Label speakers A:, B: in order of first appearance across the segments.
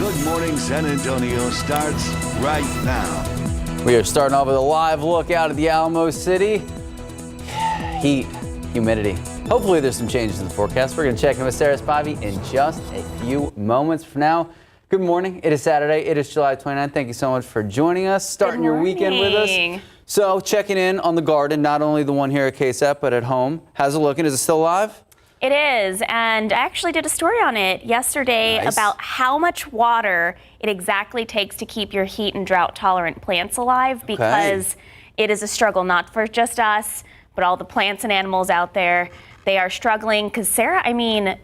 A: Good Morning San Antonio starts right now.
B: We are starting off with a live look out at the Alamo City. Heat, humidity. Hopefully there's some changes in the forecast. We're going to check in with Sarah Spivey in just a few moments from now. Good morning. It is Saturday. It is July 29th. Thank you so much for joining us, starting your weekend with us. So checking in on the garden, not only the one here at KSAT, but at home. How's it looking? Is it still alive?
C: It is, and I actually did a story on it yesterday about how much water it exactly takes to keep your heat and drought tolerant plants alive, because it is a struggle, not for just us, but all the plants and animals out there. They are struggling because, Sarah, I mean,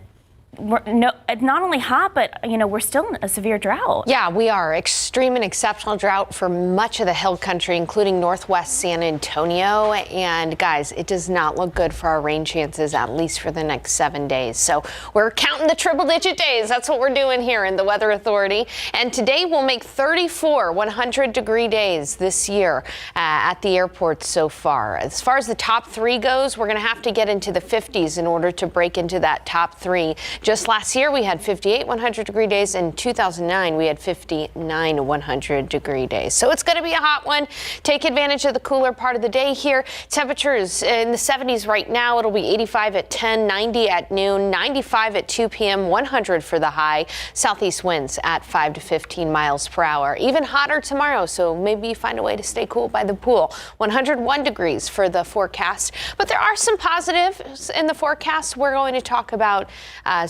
C: we're not only hot, but, you know, we're still in a severe drought.
D: Yeah, we are. Extreme and exceptional drought for much of the hill country, including northwest San Antonio. And guys, it does not look good for our rain chances, at least for the next 7 days. So we're counting the triple-digit days. That's what we're doing here in the Weather Authority. And today we'll make 34 100-degree days this year at the airport so far. As far as the top three goes, we're going to have to get into the 50s in order to break into that top three. Just last year, we had 58 100-degree days. In 2009, we had 59 100-degree days. So it's going to be a hot one. Take advantage of the cooler part of the day here. Temperatures in the 70s right now. It'll be 85 at 10, 90 at noon, 95 at 2 p.m., 100 for the high. Southeast winds at 5 to 15 miles per hour. Even hotter tomorrow, so maybe find a way to stay cool by the pool. 101 degrees for the forecast. But there are some positives in the forecast. We're going to talk about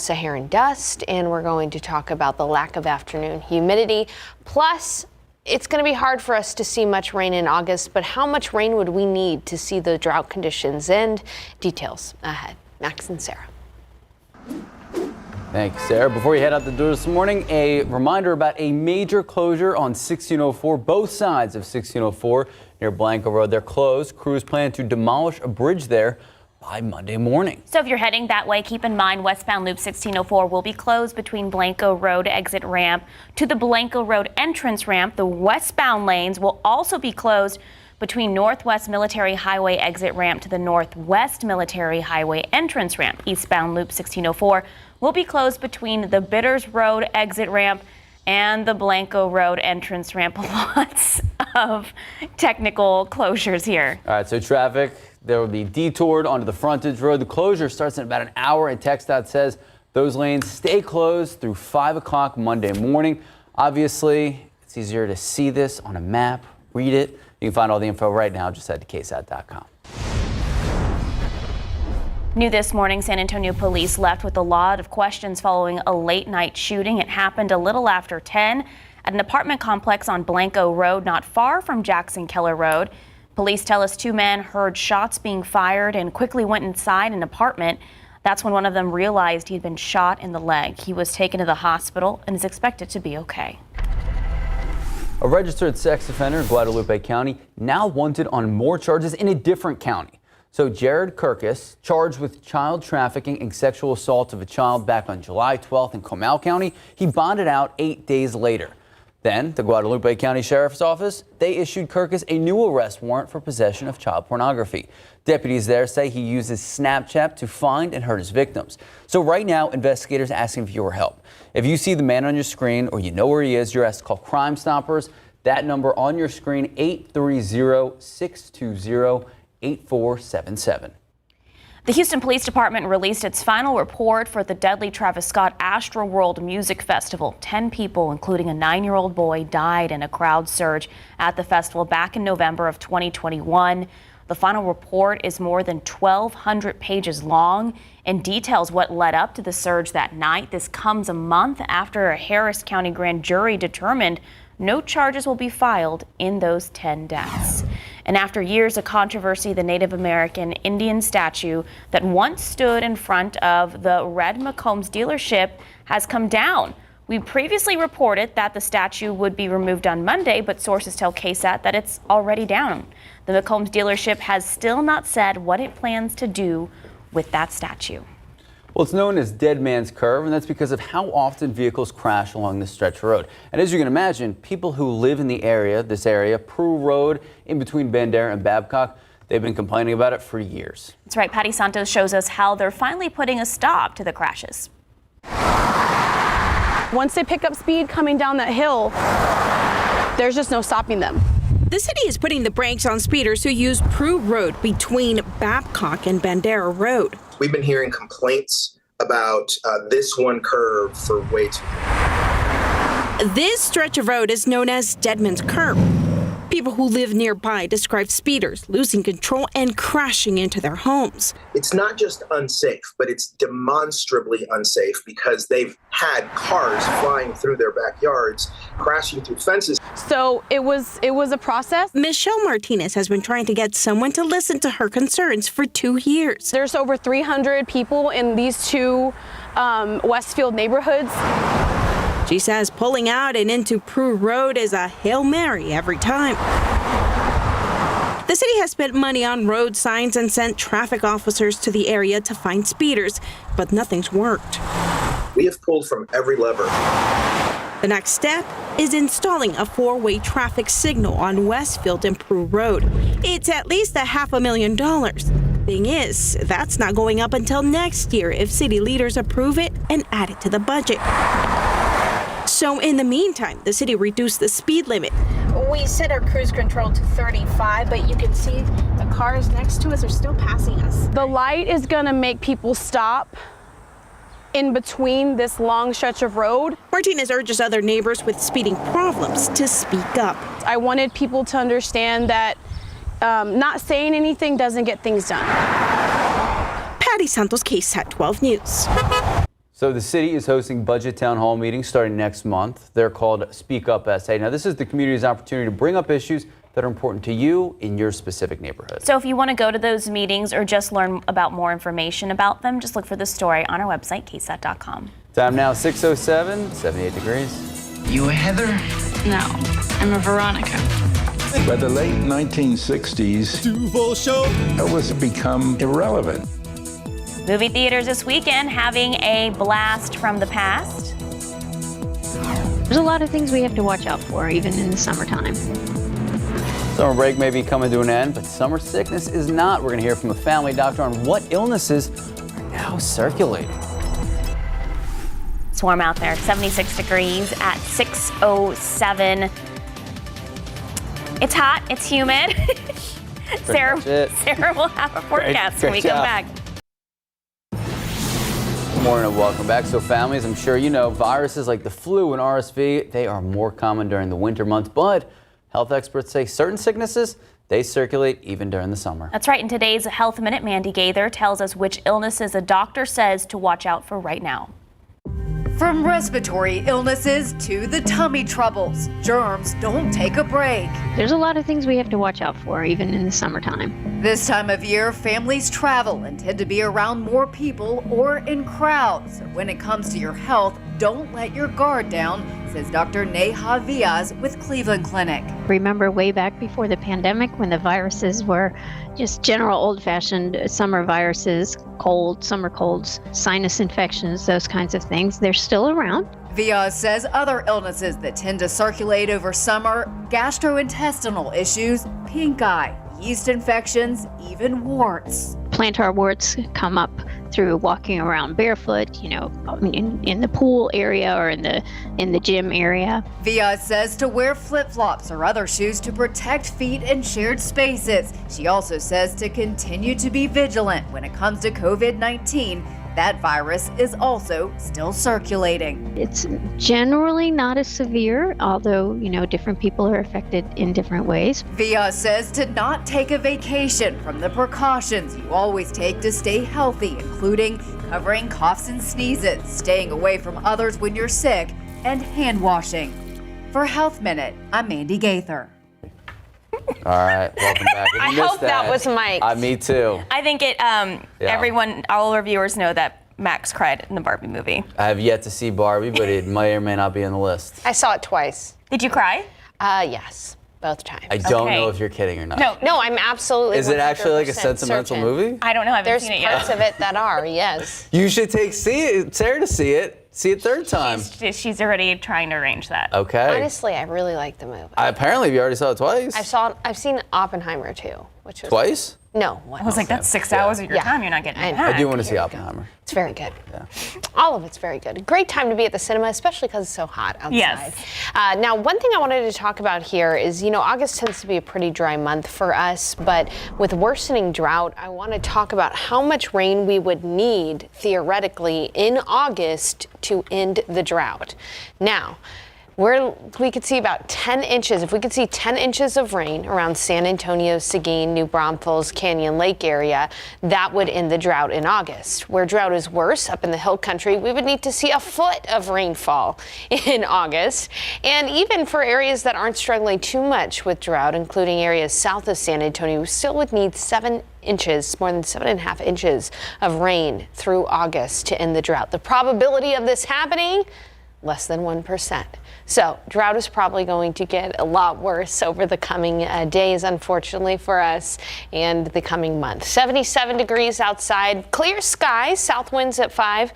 D: Saharan dust, and we're going to talk about the lack of afternoon humidity. Plus, it's going to be hard for us to see much rain in August, but how much rain would we need to see the drought conditions end? Details ahead. Max and Sarah.
B: Thanks, Sarah. Before you head out the door this morning, a reminder about a major closure on 1604, both sides of 1604 near Blanco Road. They're closed. Crews plan to demolish a bridge there by Monday morning.
C: So if you're heading that way, keep in mind westbound Loop 1604 will be closed between Blanco Road exit ramp to the Blanco Road entrance ramp. The westbound lanes will also be closed between Northwest Military Highway exit ramp to the Northwest Military Highway entrance ramp. Eastbound Loop 1604 will be closed between the Bitters Road exit ramp and the Blanco Road entrance ramp. Lots of technical closures here.
B: All right, so traffic, there will be detoured onto the frontage road. The closure starts in about an hour, and TxDOT says those lanes stay closed through 5 o'clock Monday morning. Obviously, it's easier to see this on a map, read it. You can find all the info right now. Just head to KSAT.com.
C: New this morning, San Antonio police left with a lot of questions following a late night shooting. It happened a little after 10 at an apartment complex on Blanco Road, not far from Jackson Keller Road. Police tell us 2 men heard shots being fired and quickly went inside an apartment. That's when one of them realized he'd been shot in the leg. He was taken to the hospital and is expected to be okay.
B: A registered sex offender in Guadalupe County now wanted on more charges in a different county. So Jared Kirkus, charged with child trafficking and sexual assault of a child back on July 12th in Comal County, he bonded out 8 days later. Then the Guadalupe County Sheriff's Office, they issued Kirkus a new arrest warrant for possession of child pornography. Deputies there say he uses Snapchat to find and hurt his victims. So right now, investigators asking for your help. If you see the man on your screen or you know where he is, you're asked to call Crime Stoppers. That number on your screen, 830-620-8477.
C: The Houston Police Department released its final report for the deadly Travis Scott Astroworld Music Festival. 10 people, including a 9-year-old boy, died in a crowd surge at the festival back in November of 2021. The final report is more than 1,200 pages long and details what led up to the surge that night. This comes a month after a Harris County grand jury determined no charges will be filed in those 10 deaths. And after years of controversy, the Native American Indian statue that once stood in front of the Red McCombs dealership has come down. We previously reported that the statue would be removed on Monday, but sources tell KSAT that it's already down. The McCombs dealership has still not said what it plans to do with that statue.
B: Well, it's known as Dead Man's Curve, and that's because of how often vehicles crash along this stretch of road. And as you can imagine, people who live in this area, Prue Road, in between Bandera and Babcock, they've been complaining about it for years.
C: That's right. Patty Santos shows us how they're finally putting a stop to the crashes.
E: Once they pick up speed coming down that hill, there's just no stopping them.
F: The city is putting the brakes on speeders who use Prue Road between Babcock and Bandera Road.
G: We've been hearing complaints about this one curve for way too long.
F: This stretch of road is known as Deadman's Curve. People who live nearby describe speeders losing control and crashing into their homes.
G: It's not just unsafe, but it's demonstrably unsafe because they've had cars flying through their backyards, crashing through fences.
E: So it was a process.
F: Michelle Martinez has been trying to get someone to listen to her concerns for 2 years.
E: There's over 300 people in these two Westfield neighborhoods.
F: She says pulling out and into Prue Road is a Hail Mary every time. The city has spent money on road signs and sent traffic officers to the area to find speeders, but nothing's worked.
G: We have pulled from every lever.
F: The next step is installing a 4-way traffic signal on Westfield and Prue Road. It's at least $500,000. Thing is, that's not going up until next year if city leaders approve it and add it to the budget. So in the meantime, the city reduced the speed limit. We set our cruise control to 35, but you can see the cars next to us are still passing us.
E: The light is gonna make people stop in between this long stretch of road.
F: Martinez urges other neighbors with speeding problems to speak up.
E: I wanted people to understand that not saying anything doesn't get things done.
F: Patty Santos, KSAT 12 News.
B: So the city is hosting budget town hall meetings starting next month. They're called Speak Up SA. Now, this is the community's opportunity to bring up issues that are important to you in your specific neighborhood.
C: So if you want to go to those meetings or just learn about more information about them, just look for the story on our website, ksat.com.
B: Time now 6:07, 78 degrees.
H: You a Heather?
I: No, I'm a Veronica.
J: By the late 1960s,
K: Duval Show
J: it was become irrelevant.
C: Movie theaters this weekend having a blast from the past.
I: There's a lot of things we have to watch out for, even in the summertime.
B: Summer break may be coming to an end, but summer sickness is not. We're going to hear from a family doctor on what illnesses are now circulating.
C: It's warm out there, 76 degrees at 6:07. It's hot, it's humid. Sarah will have a forecast when we come back.
B: Good morning and welcome back. So families, I'm sure you know, viruses like the flu and RSV, they are more common during the winter months, but health experts say certain sicknesses, they circulate even during the summer.
C: That's right. In today's Health Minute, Mandy Gaither tells us which illnesses a doctor says to watch out for right now.
L: From respiratory illnesses to the tummy troubles, germs don't take a break.
I: There's a lot of things we have to watch out for, even in the summertime.
L: This time of year, families travel and tend to be around more people or in crowds. So when it comes to your health, don't let your guard down, says Dr. Neha Viaz with Cleveland Clinic.
I: Remember way back before the pandemic when the viruses were just general old-fashioned summer viruses, summer colds, sinus infections, those kinds of things. They're still around.
L: Viaz says other illnesses that tend to circulate over summer, gastrointestinal issues, pink eye, yeast infections, even warts.
I: Plantar warts come up through walking around barefoot, in the pool area or in the gym area.
L: Viaz says to wear flip-flops or other shoes to protect feet in shared spaces. She also says to continue to be vigilant when it comes to COVID-19. That virus is also still circulating.
I: It's generally not as severe, although, different people are affected in different ways.
L: Viaz says to not take a vacation from the precautions you always take to stay healthy, including covering coughs and sneezes, staying away from others when you're sick, and hand washing. For Health Minute, I'm Mandy Gaither.
B: All right, welcome back.
D: I hope that was Mike.
B: Me too.
C: I think everyone, all our viewers know that Max cried in the Barbie movie.
B: I have yet to see Barbie, but it may or may not be on the list.
D: I saw it twice.
C: Did you cry?
D: Yes, both times.
B: I don't know if you're kidding or not.
D: No, I'm absolutely.
B: Is it actually like a sentimental
D: certain.
B: movie?
C: I don't know. I haven't
D: There's
C: seen it yet.
D: parts of it that are, yes.
B: You should take Sarah to see it. See it third time.
C: She's already trying to arrange that.
B: Okay.
D: Honestly, I really like the movie.
B: Apparently, you already saw it twice.
D: I've seen Oppenheimer too. which was
B: Twice?
D: No, once.
C: I was like, that's 6 hours of your time you're not getting back.
B: I do want to see Oppenheimer.
D: It's very good.
B: Yeah.
D: All of it's very good. Great time to be at the cinema, especially because it's so hot outside.
C: Yes.
D: Now, one thing I wanted to talk about here is, August tends to be a pretty dry month for us, but with worsening drought, I want to talk about how much rain we would need, theoretically, in August to end the drought. Now, we could see about 10 inches. If we could see 10 inches of rain around San Antonio, Seguin, New Braunfels, Canyon Lake area, that would end the drought in August. Where drought is worse, up in the hill country, we would need to see a foot of rainfall in August. And even for areas that aren't struggling too much with drought, including areas south of San Antonio, we still would need 7 inches, more than 7.5 inches of rain through August to end the drought. The probability of this happening, less than 1%. So drought is probably going to get a lot worse over the coming days, unfortunately for us, and the coming month. 77 degrees outside, clear skies, south winds at 5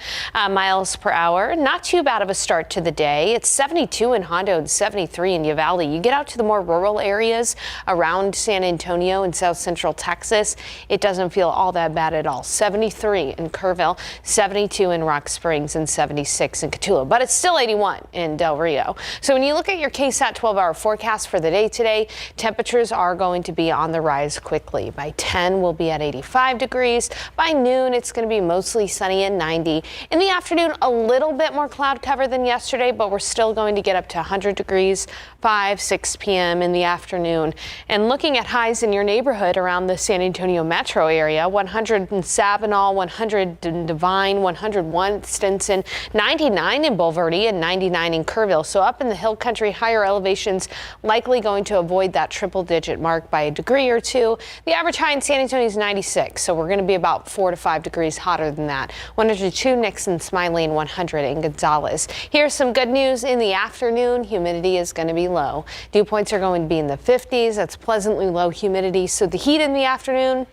D: miles per hour. Not too bad of a start to the day. It's 72 in Hondo and 73 in Uvalde. You get out to the more rural areas around San Antonio and south central Texas, it doesn't feel all that bad at all. 73 in Kerrville, 72 in Rock Springs, and 76 in Cotulla. But it's still 81 in Del Rio. So when you look at your KSAT 12-hour forecast for the day today, temperatures are going to be on the rise quickly. By 10, we'll be at 85 degrees. By noon, it's going to be mostly sunny and 90. In the afternoon, a little bit more cloud cover than yesterday, but we're still going to get up to 100 degrees, 6 p.m. in the afternoon. And looking at highs in your neighborhood around the San Antonio metro area, 100 in Sabinal, 100 in Devine, 101 in Stinson, 99 in Bulverde, and 99 in Kerrville. So up in the hill country, higher elevations likely going to avoid that triple-digit mark by a degree or two. The average high in San Antonio is 96, so we're going to be about 4 to 5 degrees hotter than that. 102 Nixon, Smiley, and 100 in Gonzales. Here's some good news. In the afternoon, humidity is going to be low. Dew points are going to be in the 50s. That's pleasantly low humidity. So the heat in the afternoon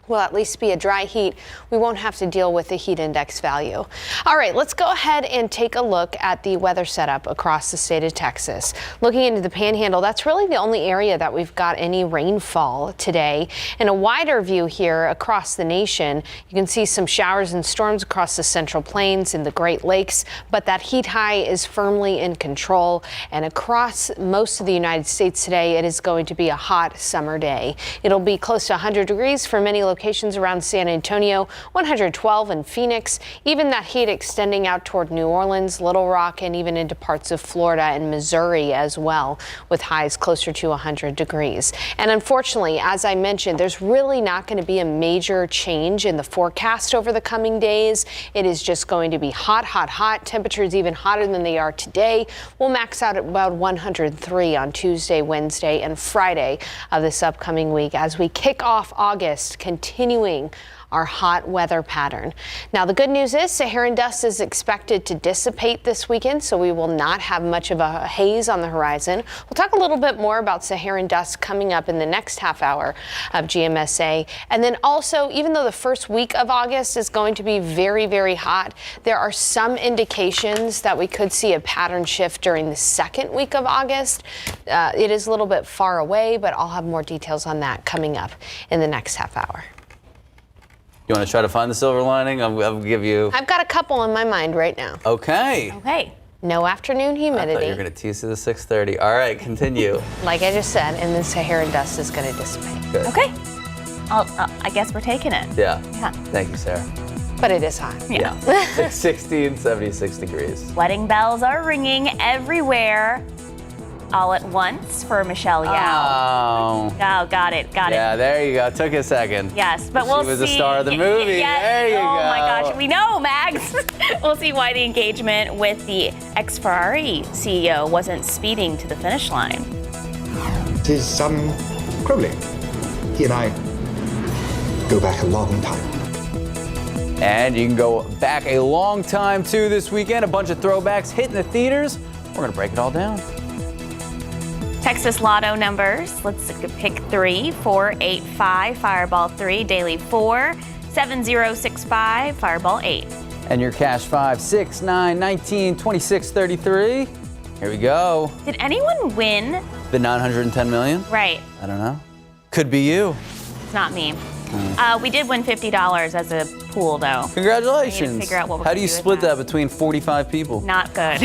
D: will at least be a dry heat. We won't have to deal with the heat index value. All right, let's go ahead and take a look at the weather setup across the state of Texas. Looking into the Panhandle, that's really the only area that we've got any rainfall today. In a wider view here across the nation, you can see some showers and storms across the Central Plains and the Great Lakes, but that heat high is firmly in control. And across most of the United States today, it is going to be a hot summer day. It'll be close to 100 degrees for many locations around San Antonio, 112 in Phoenix, even that heat extending out toward New Orleans, Little Rock, and even into parts of Florida and Missouri as well, with highs closer to 100 degrees. And unfortunately, as I mentioned, there's really not going to be a major change in the forecast over the coming days. It is just going to be hot, hot, hot. Temperatures even hotter than they are today. We'll max out at about 103 on Tuesday, Wednesday, and Friday of this upcoming week as we kick off August, continuing our hot weather pattern. Now, the good news is Saharan dust is expected to dissipate this weekend, so we will not have much of a haze on the horizon. We'll talk a little bit more about Saharan dust coming up in the next half hour of GMSA. And then also, even though the first week of August is going to be very, very hot, there are some indications that we could see a pattern shift during the second week of August. It is a little bit far away, but I'll have more details on that coming up in the next half hour.
B: You want to try to find the silver lining? I'll give you.
D: I've got a couple in my mind right now.
B: Okay.
C: Okay.
D: No afternoon humidity.
B: I thought you were going to tease to the 6:30. All right, continue.
D: Like I just said, and then Saharan dust is going to dissipate.
B: Good.
C: Okay. I guess we're taking it.
B: Yeah.
C: Yeah.
B: Thank you, Sarah.
D: But it is hot.
C: Yeah.
B: 60 and 76 degrees.
C: Wedding bells are ringing everywhere. All at once for Michelle Yao.
B: Oh.
C: Oh, got it.
B: Yeah, there you go. Took a second.
C: Yes, but we'll see.
B: She was the star of the movie.
C: Yes.
B: There you go.
C: Oh my gosh, we know, Mags. We'll see why the engagement with the ex-Ferrari CEO wasn't speeding to the finish line.
H: His son, Crowley. He and I go back a long time.
B: And you can go back a long time too this weekend. A bunch of throwbacks hitting the theaters. We're going to break it all down.
C: Texas Lotto numbers. Let's pick 3, 4, 8, 5, Fireball 3, Daily 4, 7065, Fireball 8.
B: And your cash 5, 6, 9, 19, 26, 33. Here we go.
C: Did anyone win?
B: The 910 million?
C: Right.
B: I don't know. Could be you.
C: It's not me. We did win $50 as a pool, though.
B: Congratulations.
C: I need to figure out what we're
B: How
C: gonna
B: do you
C: do with
B: split that between 45 people?
C: Not good.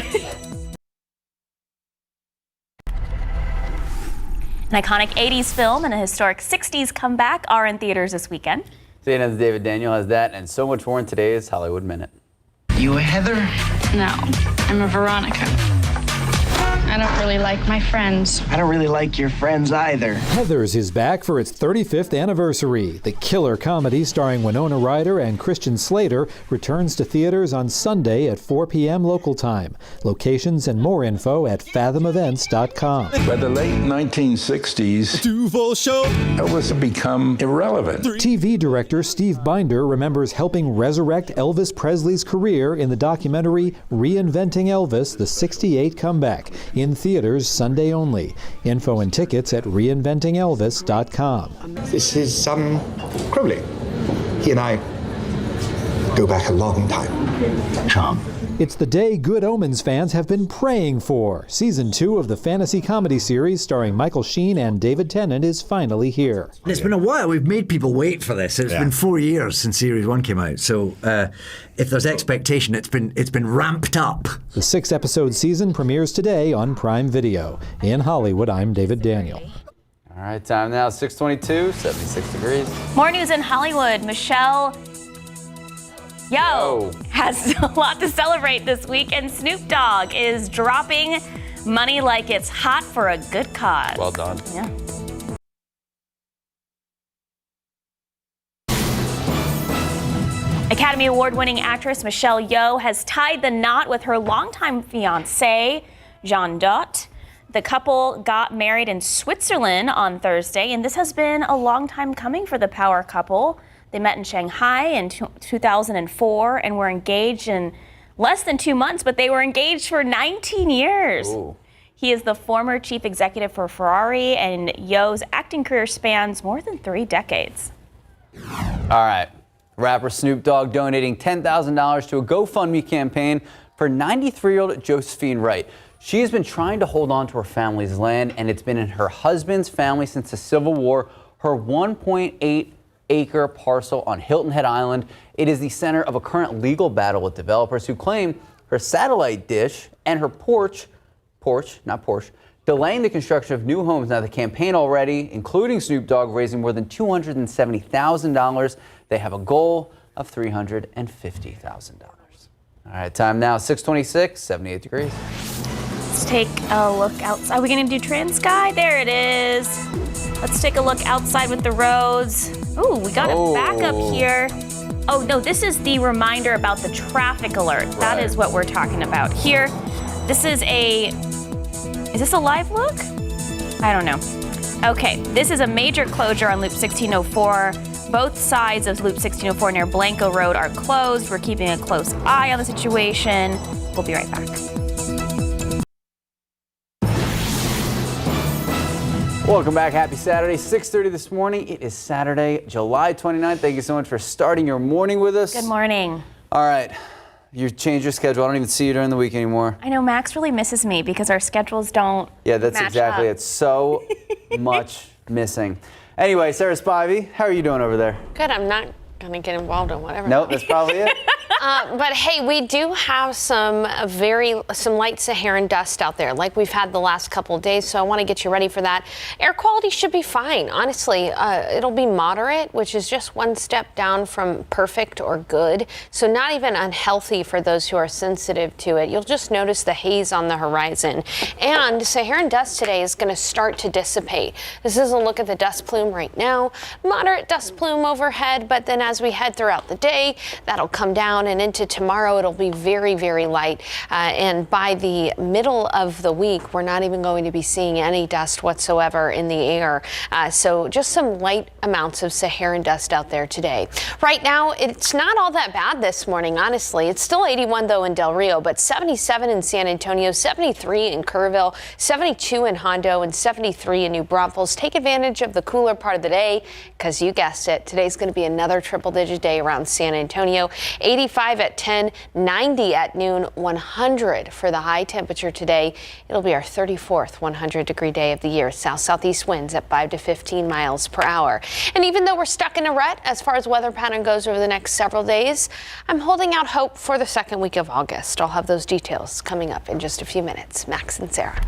C: An iconic 80s film and a historic 60s comeback are in theaters this weekend.
B: CNN's David Daniel has that and so much more in today's Hollywood Minute.
K: You a Heather?
M: No, I'm a Veronica. I don't really like my friends.
K: I don't really like your friends either.
N: Heathers is back for its 35th anniversary. The killer comedy starring Winona Ryder and Christian Slater returns to theaters on Sunday at 4 p.m. local time. Locations and more info at fathomevents.com.
J: By the late 1960s,
O: Duval Show,
J: Elvis had become irrelevant.
N: TV director Steve Binder remembers helping resurrect Elvis Presley's career in the documentary Reinventing Elvis, the '68 comeback. In theaters Sunday only. Info and tickets at reinventingelvis.com.
H: This is Crowley. He and I go back a long time.
K: Tom.
N: It's the day Good Omens fans have been praying for. Season 2 of the fantasy comedy series starring Michael Sheen and David Tennant is finally here.
P: It's been a while. We've made people wait for this. It's been 4 years since Series 1 came out. So if there's expectation, it's been ramped up.
N: The 6-episode season premieres today on Prime Video. In Hollywood, I'm David Daniel.
B: All right, time now, 6:22, 76 degrees.
C: More news in Hollywood. Michelle Yeoh has a lot to celebrate this week, and Snoop Dogg is dropping money like it's hot for a good cause.
B: Well done.
C: Yeah. Academy Award-winning actress Michelle Yeoh has tied the knot with her longtime fiancé, Jean Dot. The couple got married in Switzerland on Thursday, and this has been a long time coming for the power couple. They met in Shanghai in 2004 and were engaged in less than 2 months, but they were engaged for 19 years.
B: Ooh.
C: He is the former chief executive for Ferrari, and Yeoh's acting career spans more than 3 decades.
B: All right. Rapper Snoop Dogg donating $10,000 to a GoFundMe campaign for 93-year-old Josephine Wright. She has been trying to hold on to her family's land, and it's been in her husband's family since the Civil War. Her 1.8-acre parcel on Hilton Head Island. It is the center of a current legal battle with developers who claim her satellite dish and her porch, delaying the construction of new homes. Now, the campaign already, including Snoop Dogg, raising more than $270,000. They have a goal of $350,000. All right, time now, 6:26, 78 degrees.
C: Let's take a look outside. Are we going to do Trans-Sky? There it is. Let's take a look outside with the roads. Ooh, we got a backup here. Oh, no, this is the reminder about the traffic alert. That is what we're talking about here. This is is this a live look? I don't know. Okay, this is a major closure on Loop 1604. Both sides of Loop 1604 near Blanco Road are closed. We're keeping a close eye on the situation. We'll be right back.
B: Welcome back. Happy Saturday. 6:30 this morning. It is Saturday, July 29th. Thank you so much for starting your morning with us.
C: Good morning.
B: All right. You changed your schedule. I don't even see you during the week anymore.
C: I know Max really misses me because our schedules don't
B: that's
C: match
B: exactly
C: up.
B: it. So much missing. Anyway, Sarah Spivey, how are you doing over there?
D: Good. I'm not going to get involved in whatever.
B: Nope, that's probably it.
D: But hey, we do have some light Saharan dust out there, like we've had the last couple of days. So I want to get you ready for that. Air quality should be fine. Honestly, it'll be moderate, which is just one step down from perfect or good. So not even unhealthy for those who are sensitive to it. You'll just notice the haze on the horizon. And Saharan dust today is going to start to dissipate. This is a look at the dust plume right now. Moderate dust plume overhead, but then as we head throughout the day, that'll come down, and into tomorrow it'll be very, very light. And by the middle of the week, we're not even going to be seeing any dust whatsoever in the air. So just some light amounts of Saharan dust out there today. Right now, it's not all that bad this morning, honestly. It's still 81 though in Del Rio, but 77 in San Antonio, 73 in Kerrville, 72 in Hondo, and 73 in New Braunfels. Take advantage of the cooler part of the day because you guessed it, today's going to be another triple-digit day around San Antonio. 85 85 at 10, 90 at noon, 100 for the high temperature today. It'll be our 34th 100-degree day of the year. South-southeast winds at 5 to 15 miles per hour. And even though we're stuck in a rut as far as weather pattern goes over the next several days, I'm holding out hope for the second week of August. I'll have those details coming up in just a few minutes. Max and Sarah.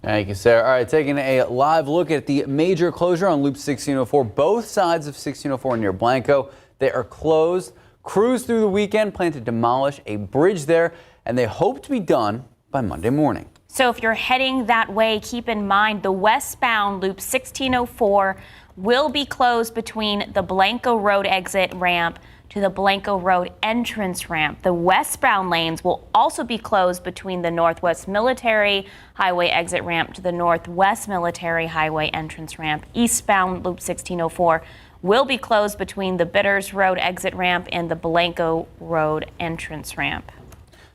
B: Thank you, Sarah. All right, taking a live look at the major closure on Loop 1604. Both sides of 1604 near Blanco, they are closed. Crews through the weekend plan to demolish a bridge there, and they hope to be done by Monday morning.
C: So if you're heading that way, keep in mind the westbound Loop 1604 will be closed between the Blanco Road exit ramp to the Blanco Road entrance ramp. The westbound lanes will also be closed between the Northwest Military Highway exit ramp to the Northwest Military Highway entrance ramp. Eastbound Loop 1604 will be closed between the Bitters Road exit ramp and the Blanco Road entrance ramp.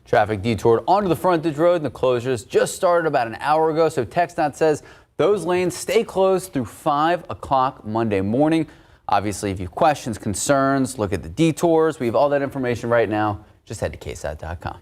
B: Traffic detoured onto the frontage road, and the closures just started about an hour ago. So TxDOT says those lanes stay closed through 5 o'clock Monday morning. Obviously, if you have questions, concerns, look at the detours. We have all that information right now. Just head to KSAT.com.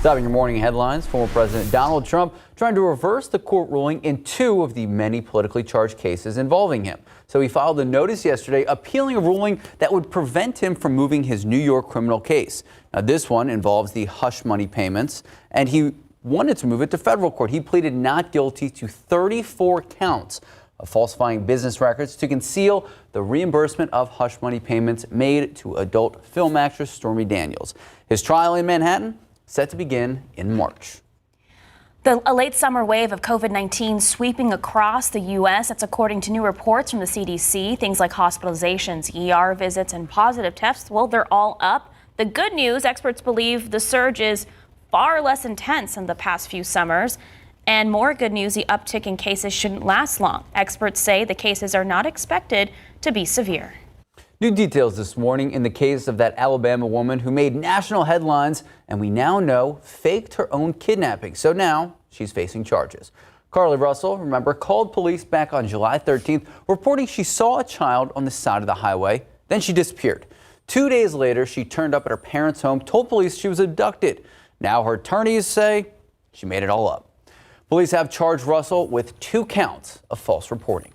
B: Stopping your morning headlines, former President Donald Trump trying to reverse the court ruling in 2 of the many politically charged cases involving him. So he filed a notice yesterday appealing a ruling that would prevent him from moving his New York criminal case. Now, this one involves the hush money payments, and he wanted to move it to federal court. He pleaded not guilty to 34 counts of falsifying business records to conceal the reimbursement of hush money payments made to adult film actress Stormy Daniels. His trial in Manhattan set to begin in March.
C: A late summer wave of COVID-19 sweeping across the U.S. That's according to new reports from the CDC. Things like hospitalizations, ER visits, and positive tests, well, they're all up. The good news, experts believe the surge is far less intense than the past few summers. And more good news, the uptick in cases shouldn't last long. Experts say the cases are not expected to be severe.
B: New details this morning in the case of that Alabama woman who made national headlines and we now know faked her own kidnapping. So now she's facing charges. Carly Russell, remember, called police back on July 13th, reporting she saw a child on the side of the highway. Then she disappeared. 2 days later, she turned up at her parents' home, told police she was abducted. Now her attorneys say she made it all up. Police have charged Russell with 2 counts of false reporting.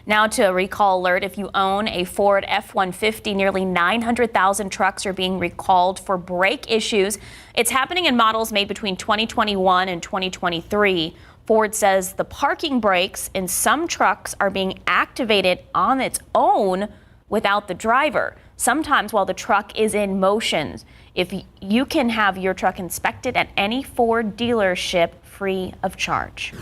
C: Now to a recall alert, if you own a Ford F-150, nearly 900,000 trucks are being recalled for brake issues. It's happening in models made between 2021 and 2023. Ford says the parking brakes in some trucks are being activated on its own without the driver, sometimes while the truck is in motion. If you can have your truck inspected at any Ford dealership free of charge.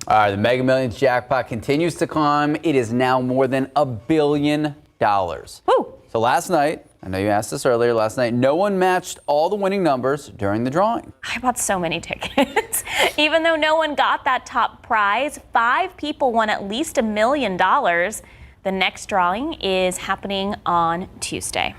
B: All right, the Mega Millions jackpot continues to climb. It is now more than $1 billion.
C: Woo.
B: So last night, I know you asked this earlier, last night, no one matched all the winning numbers during the drawing.
C: I bought so many tickets. Even though no one got that top prize, 5 people won at least $1 million. The next drawing is happening on Tuesday.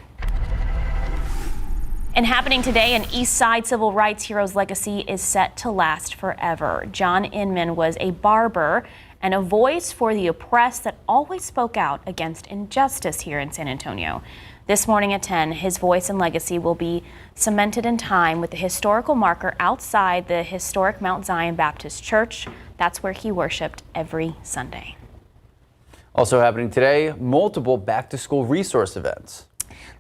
C: And happening today, an East Side civil rights hero's legacy is set to last forever. John Inman was a barber and a voice for the oppressed that always spoke out against injustice here in San Antonio. This morning at 10, his voice and legacy will be cemented in time with the historical marker outside the historic Mount Zion Baptist Church. That's where he worshiped every Sunday.
B: Also happening today, multiple back-to-school resource events.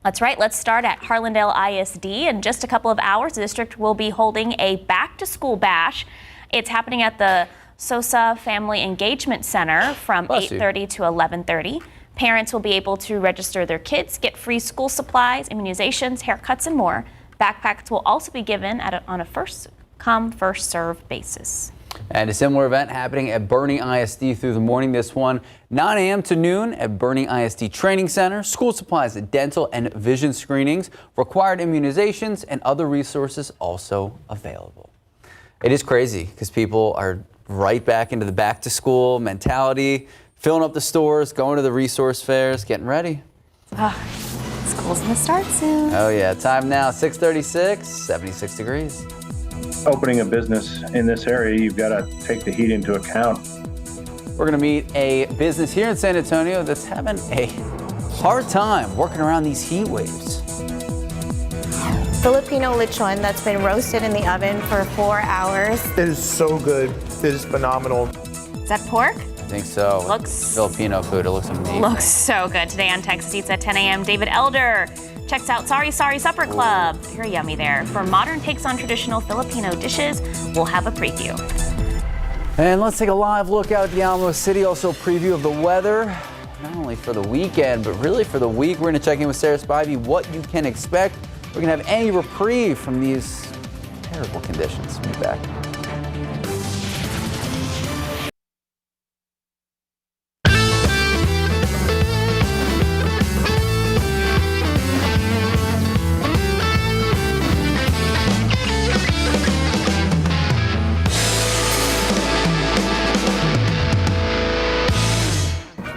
C: That's right. Let's start at Harlandale ISD. In just a couple of hours, the district will be holding a back-to-school bash. It's happening at the Sosa Family Engagement Center from 8:30 to 11:30. Parents will be able to register their kids, get free school supplies, immunizations, haircuts, and more. Backpacks will also be given on a first-come, first-served basis.
B: And a similar event happening at Bernie ISD through the morning. This one, 9 a.m. to noon at Bernie ISD Training Center. School supplies, dental and vision screenings, required immunizations, and other resources also available. It is crazy because people are right back into the back to school mentality, filling up the stores, going to the resource fairs, getting ready.
C: School's gonna start soon.
B: Oh yeah, time now, 6:36, 76 degrees.
O: Opening a business in this area, you've got to take the heat into account.
B: We're going to meet a business here in San Antonio that's having a hard time working around these heat waves.
Q: Filipino lechon that's been roasted in the oven for 4 hours.
R: It is so good. It is phenomenal.
C: Is that pork?
B: I think so.
C: Looks
B: Filipino food. It looks amazing.
C: Looks so good. Today on Texas Eats at 10 a.m., David Elder checks out Sorry Supper Club. You're yummy there. For modern takes on traditional Filipino dishes, we'll have a preview.
B: And let's take a live look out at the Alamo City. Also a preview of the weather, not only for the weekend, but really for the week. We're going to check in with Sarah Spivey what you can expect. We're going to have any reprieve from these terrible conditions. We'll be back.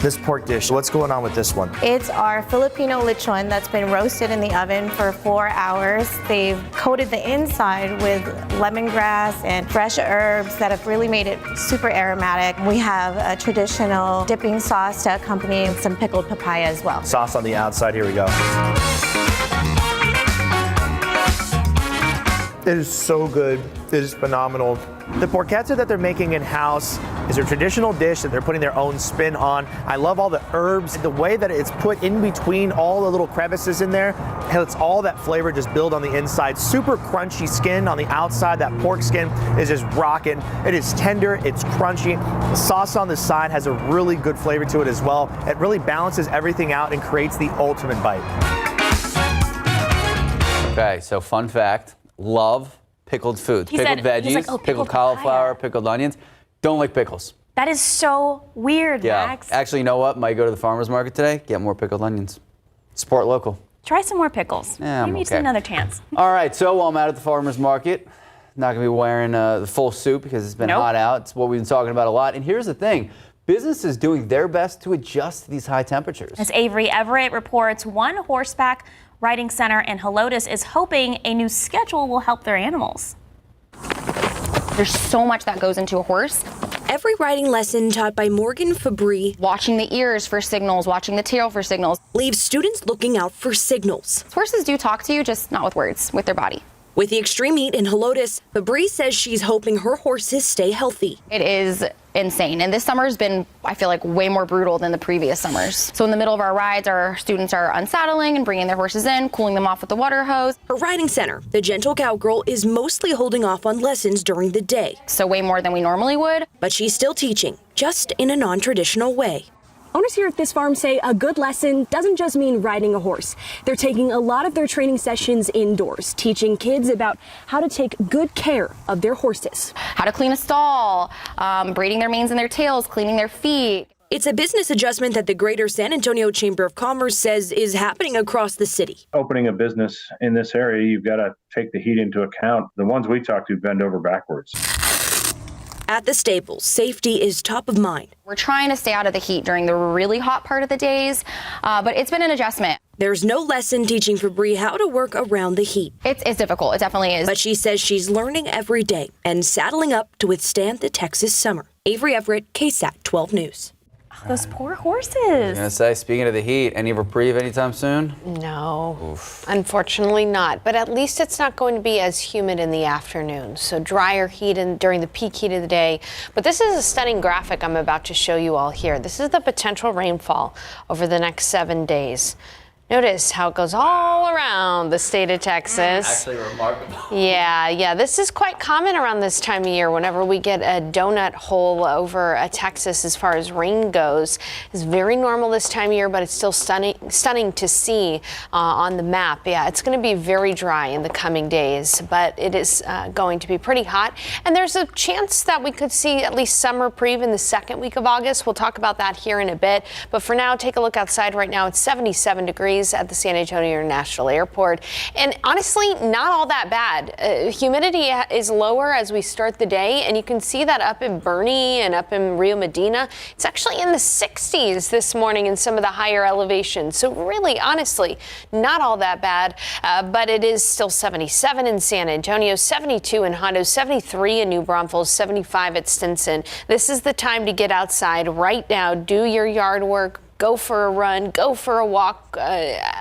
R: This pork dish, what's going on with this one?
Q: It's our Filipino lechon that's been roasted in the oven for 4 hours. They've coated the inside with lemongrass and fresh herbs that have really made it super aromatic. We have a traditional dipping sauce to accompany some pickled papaya as well.
R: Sauce on the outside, here we go. It is so good. It is phenomenal. The porchetta that they're making in-house is a traditional dish that they're putting their own spin on. I love all the herbs. The way that it's put in between all the little crevices in there, and it's all that flavor just build on the inside. Super crunchy skin on the outside. That pork skin is just rocking. It is tender, it's crunchy. The sauce on the side has a really good flavor to it as well. It really balances everything out and creates the ultimate bite.
B: Okay, so fun fact, love pickled foods. Pickled veggies, pickled cauliflower, pickled onions. Don't like pickles.
C: That is so weird, Max.
B: Actually, you know what? Might go to the farmer's market today, get more pickled onions. Support local.
C: Try some more pickles.
B: Yeah,
C: Maybe it's another chance.
B: All right, so while I'm out at the farmer's market, not going to be wearing the full suit because it's been hot out. It's what we've been talking about a lot. And here's the thing. Businesses doing their best to adjust to these high temperatures.
C: As Avery Everett reports, one horseback riding center in Helotes is hoping a new schedule will help their animals.
S: There's so much that goes into a horse.
F: Every riding lesson taught by Morgan Fabry,
S: watching the ears for signals, watching the tail for signals,
F: leaves students looking out for signals.
S: Horses do talk to you, just not with words, with their body.
F: With the extreme heat in Helotes, Fabry says she's hoping her horses stay healthy.
S: It is insane. And this summer's been, I feel like, way more brutal than the previous summers. So in the middle of our rides, our students are unsaddling and bringing their horses in, cooling them off with the water hose.
F: Her riding center, the Gentle Cowgirl, is mostly holding off on lessons during the day.
S: So way more than we normally would.
F: But she's still teaching, just in a non-traditional way.
T: Owners here at this farm say a good lesson doesn't just mean riding a horse. They're taking a lot of their training sessions indoors, teaching kids about how to take good care of their horses.
S: How to clean a stall, braiding their manes and their tails, cleaning their feet.
F: It's a business adjustment that the Greater San Antonio Chamber of Commerce says is happening across the city.
O: Opening a business in this area, you've got to take the heat into account. The ones we talk to bend over backwards.
F: At the Staples, safety is top of mind.
S: We're trying to stay out of the heat during the really hot part of the days, but it's been an adjustment.
F: There's no lesson teaching Fabry how to work around the heat.
S: It's difficult. It definitely is.
F: But she says she's learning every day and saddling up to withstand the Texas summer. Avery Everett, KSAT 12 News.
C: Those poor horses.
B: I was going to say, speaking of the heat, any reprieve anytime soon?
D: No,
B: Oof.
D: Unfortunately not. But at least it's not going to be as humid in the afternoon. So drier heat during the peak heat of the day. But this is a stunning graphic I'm about to show you all here. This is the potential rainfall over the next 7 days. Notice how it goes all around the state of Texas.
B: Actually remarkable.
D: Yeah, this is quite common around this time of year. Whenever we get a donut hole over Texas as far as rain goes, it's very normal this time of year, but it's still stunning to see on the map. Yeah, it's going to be very dry in the coming days, but it is going to be pretty hot. And there's a chance that we could see at least some reprieve in the second week of August. We'll talk about that here in a bit. But for now, take a look outside right now. It's 77 degrees at the San Antonio International Airport. And honestly, not all that bad. Humidity is lower as we start the day, and you can see that up in Bernie and up in Rio Medina. It's actually in the 60s this morning in some of the higher elevations. So really, honestly, not all that bad, but it is still 77 in San Antonio, 72 in Hondo, 73 in New Braunfels, 75 at Stinson. This is the time to get outside right now, do your yard work, go for a run, go for a walk,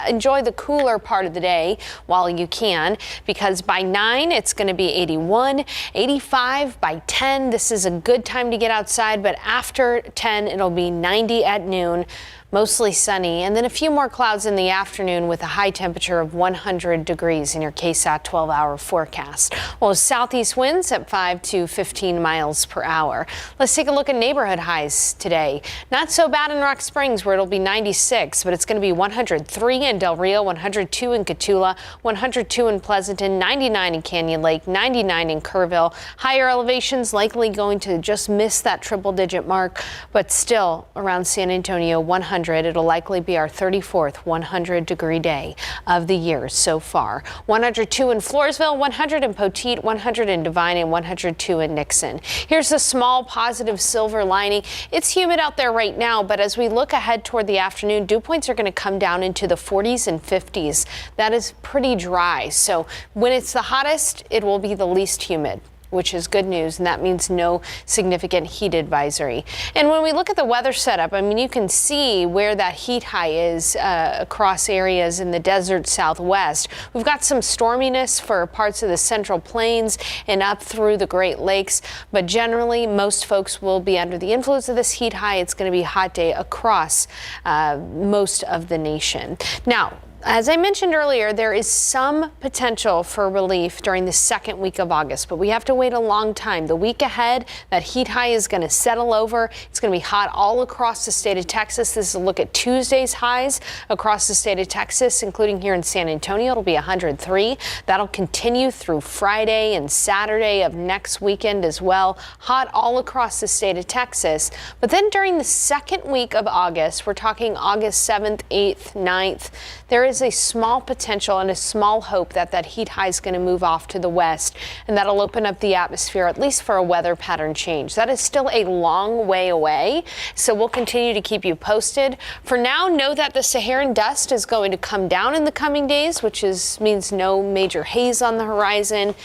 D: enjoy the cooler part of the day while you can, because by 9 it's going to be 81, 85 by 10. This is a good time to get outside, but after 10 it'll be 90 at noon. Mostly sunny, and then a few more clouds in the afternoon with a high temperature of 100 degrees in your KSAT 12-hour forecast. Well, southeast winds at 5 to 15 miles per hour. Let's take a look at neighborhood highs today. Not so bad in Rock Springs, where it'll be 96, but it's going to be 103 in Del Rio, 102 in Cotulla, 102 in Pleasanton, 99 in Canyon Lake, 99 in Kerrville. Higher elevations likely going to just miss that triple-digit mark, but still around San Antonio, 100. It'll likely be our 34th 100-degree day of the year so far. 102 in Floresville, 100 in Poteet, 100 in Devine, and 102 in Nixon. Here's a small positive silver lining. It's humid out there right now, but as we look ahead toward the afternoon, dew points are going to come down into the 40s and 50s. That is pretty dry. So when it's the hottest, it will be the least humid, which is good news, and that means no significant heat advisory. And when we look at the weather setup, I mean, you can see where that heat high is across areas in the desert southwest. We've got some storminess for parts of the Central Plains and up through the Great Lakes, but generally most folks will be under the influence of this heat high. It's going to be a hot day across most of the nation. Now, as I mentioned earlier, there is some potential for relief during the second week of August, but we have to wait a long time. The week ahead, that heat high is going to settle over. It's going to be hot all across the state of Texas. This is a look at Tuesday's highs across the state of Texas, including here in San Antonio. It'll be 103. That'll continue through Friday and Saturday of next weekend as well. Hot all across the state of Texas. But then during the second week of August, we're talking August 7th, 8th, 9th, there is a small potential and a small hope that that heat high is going to move off to the west, and that'll open up the atmosphere, at least for a weather pattern change. That is still a long way away, so we'll continue to keep you posted. For now, know that the Saharan dust is going to come down in the coming days, which means no major haze on the horizon.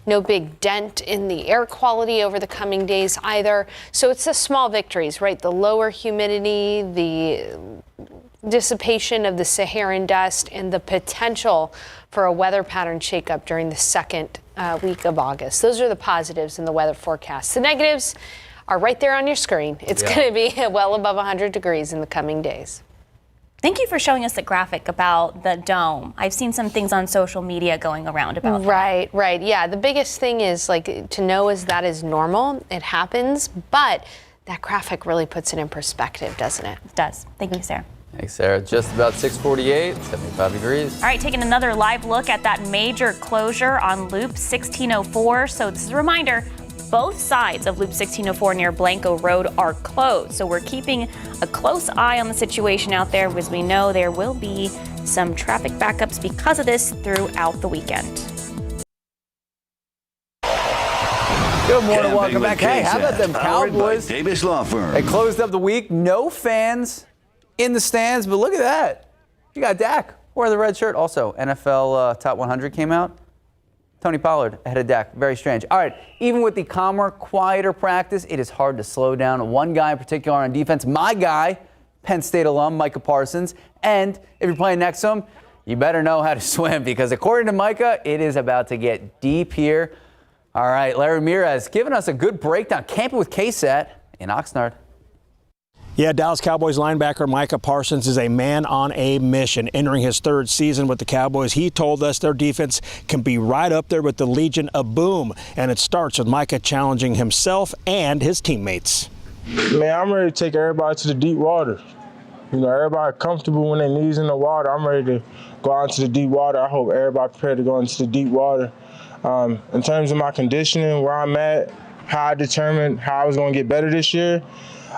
D: No big dent in the air quality over the coming days either. So it's the small victories, right? The lower humidity, the dissipation of the Saharan dust, and the potential for a weather pattern shakeup during the second week of August. Those are the positives in the weather forecast. The negatives are right there on your screen. It's going to be well above 100 degrees in the coming days.
C: Thank you for showing us the graphic about the dome. I've seen some things on social media going around about that.
D: Right. Yeah, the biggest thing is to know is that is normal. It happens, but that graphic really puts it in perspective, doesn't it?
C: It does. Thank you, Sarah.
B: Thanks, Sarah. Just about 6:48, 75 degrees.
C: All right, taking another live look at that major closure on Loop 1604. So this is a reminder, both sides of Loop 1604 near Blanco Road are closed. So we're keeping a close eye on the situation out there, because we know there will be some traffic backups because of this throughout the weekend.
B: Good morning, welcome back. Hey, how about them
A: Powered by
B: Cowboys?
A: Davis Law Firm.
B: They closed up the week, no fans in the stands, but look at that. You got Dak wearing the red shirt. Also, NFL Top 100 came out. Tony Pollard ahead of Dak. Very strange. All right, even with the calmer, quieter practice, it is hard to slow down. One guy in particular on defense, my guy, Penn State alum, Micah Parsons. And if you're playing next to him, you better know how to swim, because according to Micah, it is about to get deep here. All right, Larry Ramirez giving us a good breakdown, camping with KSAT in Oxnard.
U: Yeah, Dallas Cowboys linebacker Micah Parsons is a man on a mission. Entering his third season with the Cowboys, he told us their defense can be right up there with the Legion of Boom. And it starts with Micah challenging himself and his teammates.
V: Man, I'm ready to take everybody to the deep water. You know, everybody comfortable when their knees in the water. I'm ready to go out into the deep water. I hope everybody prepared to go into the deep water. In terms of my conditioning, where I'm at, how I determined how I was going to get better this year,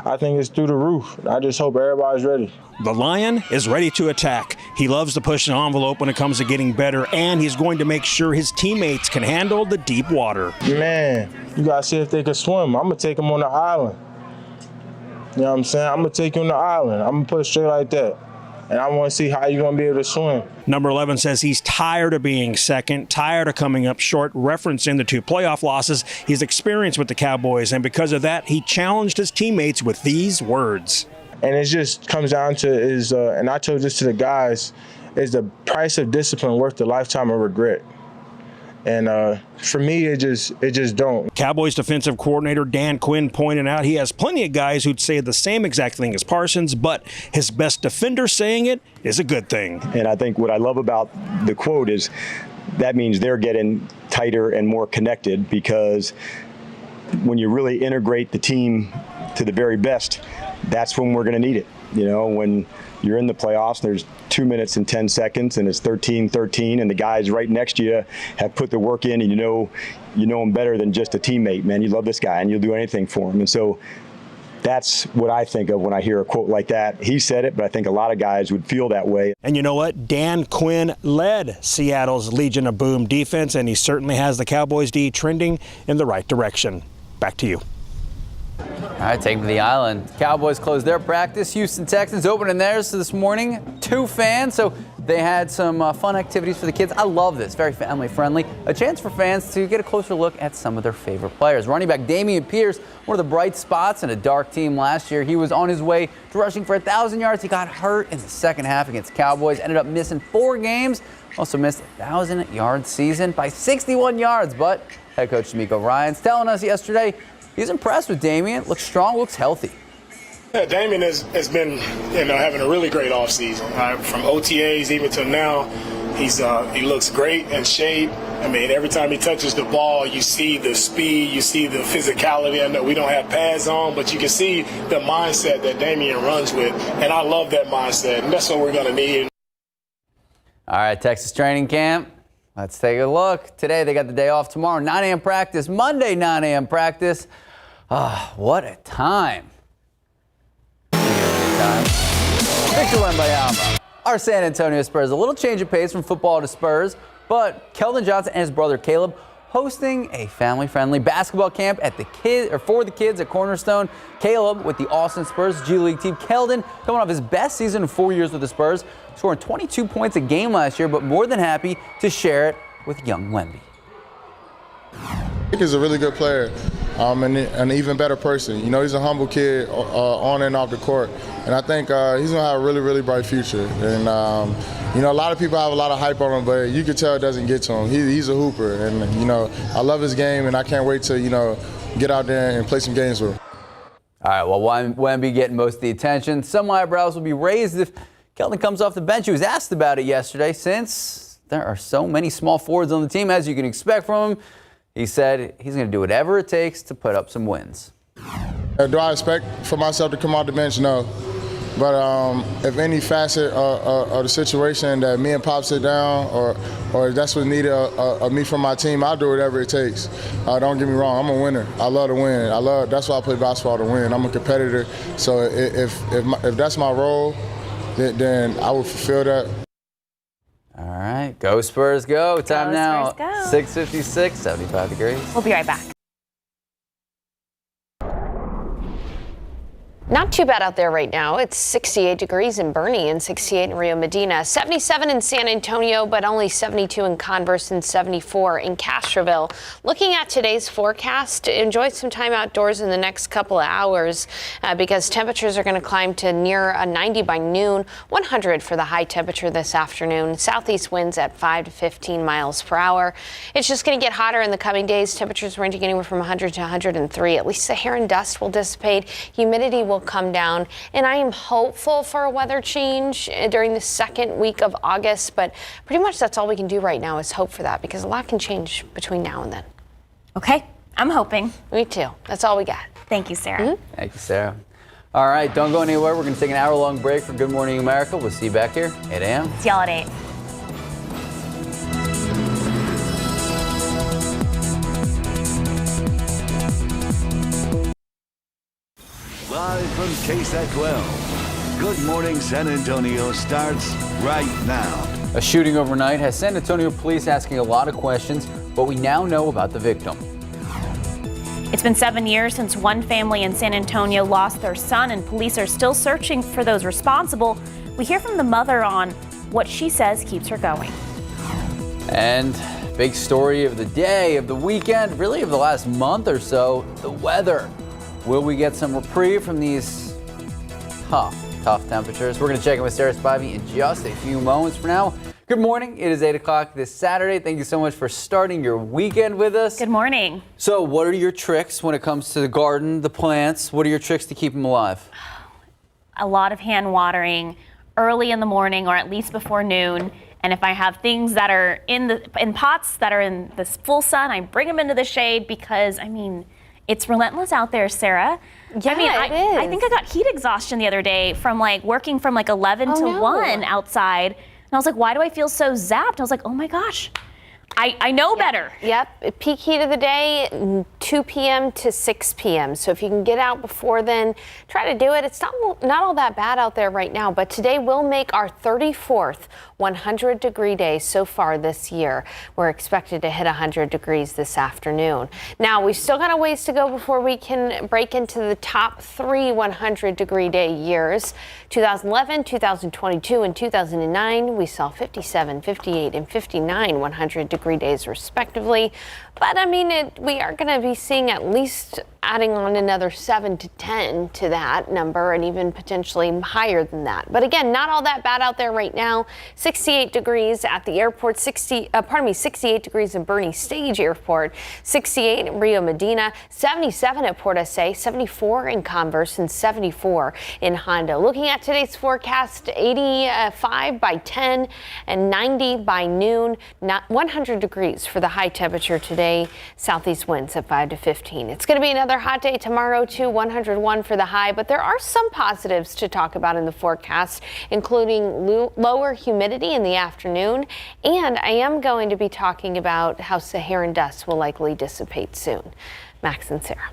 V: I think it's through the roof. I just hope everybody's ready.
U: The Lion is ready to attack. He loves to push an envelope when it comes to getting better, and he's going to make sure his teammates can handle the deep water.
V: Man, you got to see if they can swim. I'm going to take them on the island. You know what I'm saying? I'm going to take you on the island. I'm going to put it straight like that. And I want to see how you're going to be able to swim.
U: Number 11 says he's tired of being second, tired of coming up short, referencing the 2 playoff losses he's experienced with the Cowboys. And because of that, he challenged his teammates with these words.
V: And it just comes down to and I told this to the guys, is the price of discipline worth the lifetime of regret? And for me, it just don't.
U: Cowboys defensive coordinator Dan Quinn pointed out he has plenty of guys who'd say the same exact thing as Parsons, but his best defender saying it is a good thing.
E: And I think what I love about the quote is that means they're getting tighter and more connected, because when you really integrate the team to the very best, that's when we're going to need it. You know, when you're in the playoffs, there's 2 minutes and 10 seconds, and it's 13-13, and the guys right next to you have put the work in, and you know them better than just a teammate, man. You love this guy, and you'll do anything for him. And so that's what I think of when I hear a quote like that. He said it, but I think a lot of guys would feel that way.
U: And you know what? Dan Quinn led Seattle's Legion of Boom defense, and he certainly has the Cowboys D trending in the right direction. Back to you.
B: All right, take them to the island. Cowboys closed their practice. Houston Texans opening theirs this morning. 2 fans, so they had some fun activities for the kids. I love this, very family friendly. A chance for fans to get a closer look at some of their favorite players. Running back Dameon Pierce, one of the bright spots in a dark team last year. He was on his way to rushing for 1,000 yards. He got hurt in the second half against Cowboys. Ended up missing 4 games. Also missed a 1,000-yard season by 61 yards. But head coach D'Amico Ryans telling us yesterday he's impressed with Dameon. Looks strong, looks healthy.
G: Yeah, Dameon has been, having a really great offseason. From OTAs even to now, he looks great in shape. I mean, every time he touches the ball, you see the speed, you see the physicality. I know we don't have pads on, but you can see the mindset that Dameon runs with, and I love that mindset, and that's what we're going to need.
B: All right, Texas training camp. Let's take a look. Today they got the day off. Tomorrow, 9 a.m. practice. Monday, 9 a.m. practice. What a time. Victor Wembanyama. Our San Antonio Spurs. A little change of pace from football to Spurs, but Keldon Johnson and his brother Caleb hosting a family-friendly basketball camp for the kids at Cornerstone. Caleb with the Austin Spurs G League team. Keldon coming off his best season in 4 years with the Spurs, scoring 22 points a game last year, but more than happy to share it with young Wemby.
W: I think he's a really good player and an even better person. He's a humble kid on and off the court, and I think he's going to have a really, really bright future. And, a lot of people have a lot of hype on him, but you can tell it doesn't get to him. He's a hooper, and, I love his game, and I can't wait to, get out there and play some games with him.
B: All right, well, Wemby getting most of the attention. Some eyebrows will be raised if Keldon comes off the bench. He was asked about it yesterday, since there are so many small forwards on the team, as you can expect from him. He said he's going to do whatever it takes to put up some wins.
W: Do I expect for myself to come off the bench? No. But if any facet of the situation that me and Pop sit down or that's what's needed of me from my team, I'll do whatever it takes. Don't get me wrong, I'm a winner. I love to win. That's why I play basketball, to win. I'm a competitor. So if that's my role, then I will fulfill that.
B: All right, go Spurs, go. Time
C: Go
B: now,
C: Spurs, go.
B: 6:56, 75 degrees.
C: We'll be right back.
D: Not too bad out there right now. It's 68 degrees in Bernie and 68 in Rio Medina, 77 in San Antonio, but only 72 in Converse and 74 in Castroville. Looking at today's forecast, enjoy some time outdoors in the next couple of hours because temperatures are going to climb to near a 90 by noon, 100 for the high temperature this afternoon. Southeast winds at 5 to 15 miles per hour. It's just going to get hotter in the coming days. Temperatures ranging anywhere from 100 to 103. At least the hair and dust will dissipate. Humidity will come down, and I am hopeful for a weather change during the second week of August, but pretty much that's all we can do right now is hope for that, because a lot can change between now and then.
C: Okay, I'm hoping.
D: Me too. That's all we got.
C: Thank you, Sarah.
D: Mm-hmm.
B: Thank you, Sarah. All right, don't go anywhere. We're going to take an hour-long break for Good Morning America. We'll see you back here, 8 a.m.
C: See y'all at 8.
A: Live from KSAT 12. Good Morning San Antonio starts right now.
B: A shooting overnight has San Antonio police asking a lot of questions, but we now know about the victim.
C: It's been 7 years since one family in San Antonio lost their son, and police are still searching for those responsible. We hear from the mother on what she says keeps her going.
B: And big story of the day, of the weekend, really of the last month or so, the weather. Will we get some reprieve from these tough temperatures. We're going to check in with Sarah Spivey in just a few moments. For now, good morning. It is 8 o'clock this Saturday. Thank you so much for starting your weekend with us.
C: Good morning.
B: So what are your tricks when it comes to the garden, the plants? What are your tricks to keep them alive?
C: A lot of hand watering early in the morning or at least before noon. And if I have things that are in pots that are in the full sun, I bring them into the shade because, I mean, it's relentless out there, Sarah.
D: Yeah,
C: I mean,
D: it is.
C: I think I got heat exhaustion the other day from working from 11 to 1 outside. And I was like, why do I feel so zapped? I was like, oh my gosh, I know better.
D: Yep, peak heat of the day, 2 p.m. to 6 p.m. So if you can get out before then, try to do it. It's not all that bad out there right now, but today will make our 34th 100-degree day so far this year. We're expected to hit 100 degrees this afternoon. Now, we've still got a ways to go before we can break into the top 3 100-degree day years. 2011, 2022, and 2009, we saw 57, 58, and 59 100-degree days respectively. But I mean, we are going to be seeing at least adding on another 7 to 10 to that number and even potentially higher than that. But again, not all that bad out there right now. 68 degrees at the airport, 68 degrees in Bernie Stage Airport, 68 in Rio Medina, 77 at Port SA, 74 in Converse, and 74 in Hondo. Looking at today's forecast, 85 by 10 and 90 by noon, 100 degrees for the high temperature today, southeast winds at 5 to 15. It's going to be another hot day tomorrow too, 101 for the high, but there are some positives to talk about in the forecast, including lower humidity in the afternoon, and I am going to be talking about how Saharan dust will likely dissipate soon. Max and Sarah.